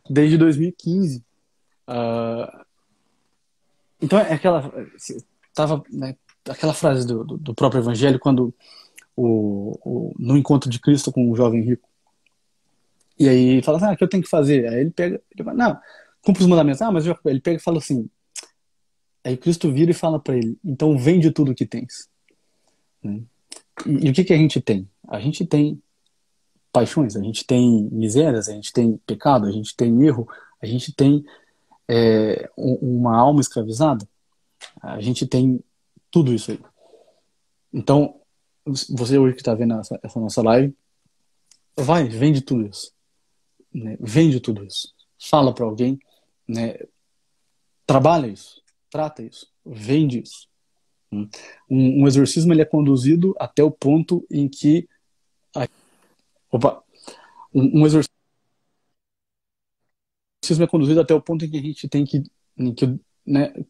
desde 2015. Então, né, aquela frase do próprio Evangelho, quando no encontro de Cristo com o jovem rico, e aí ele fala assim, o que eu tenho que fazer? Aí ele fala, não, cumpre os mandamentos. Mas ele pega e fala assim, aí Cristo vira e fala para ele, então vende tudo o que tens. E o que a gente tem? A gente tem paixões, a gente tem misérias, a gente tem pecado, a gente tem erro, a gente tem uma alma escravizada, a gente tem tudo isso aí. Então, você hoje que está vendo essa nossa live, vende tudo isso. Né? Vende tudo isso. Fala para alguém, né? Trabalha isso, trata isso, vende isso. Um exorcismo ele é conduzido até o ponto em que um exorcismo é conduzido até o ponto em que a gente tem que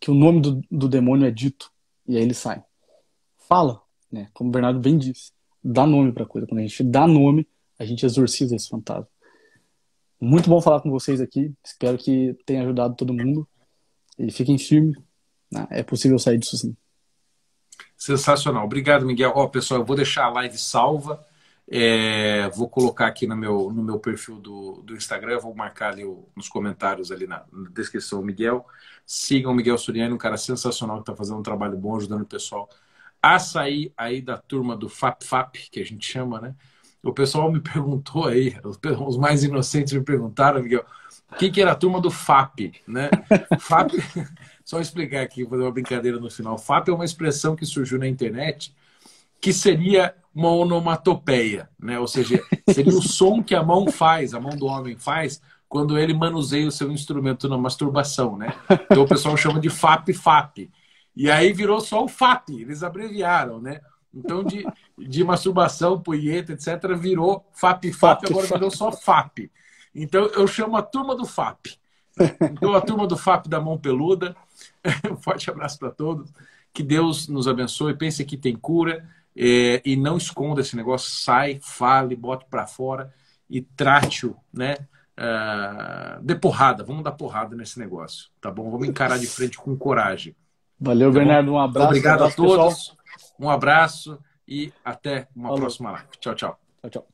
o nome do demônio é dito e aí ele sai. Fala, né? Como o Bernardo bem disse, dá nome para a coisa. Quando a gente dá nome, a gente exorciza esse fantasma. Muito bom falar com vocês aqui. Espero que tenha ajudado todo mundo. E fiquem firmes. Né? É possível sair disso sim. Sensacional. Obrigado, Miguel. Pessoal, eu vou deixar a live salva. Vou colocar aqui no meu perfil do Instagram. Vou marcar ali nos comentários, ali na descrição, o Miguel. Sigam o Miguel Suriani, um cara sensacional que está fazendo um trabalho bom, ajudando o pessoal a sair aí da turma do FAP, que a gente chama, né? O pessoal me perguntou aí, os mais inocentes me perguntaram, Miguel, o que era a turma do FAP, né? FAP, só explicar aqui, vou fazer uma brincadeira no final. FAP é uma expressão que surgiu na internet que seria uma onomatopeia, né? Ou seja, seria o som que a mão do homem faz, quando ele manuseia o seu instrumento na masturbação, né? Então o pessoal chama de FAP. E aí virou só o FAP, eles abreviaram, né? Então, de masturbação, punheta, etc., virou FAP, agora virou só FAP. Então, eu chamo a turma do FAP. Então, a turma do FAP da mão peluda. Um forte abraço para todos. Que Deus nos abençoe. Pense que tem cura. E não esconda esse negócio. Sai, fale, bote para fora e trate-o, né? Dê porrada. Vamos dar porrada nesse negócio, tá bom? Vamos encarar de frente com coragem. Valeu, tá, Bernardo. Um abraço. Obrigado a todos. Pessoal. Um abraço e até uma próxima live. Tchau, tchau. Tchau, tchau.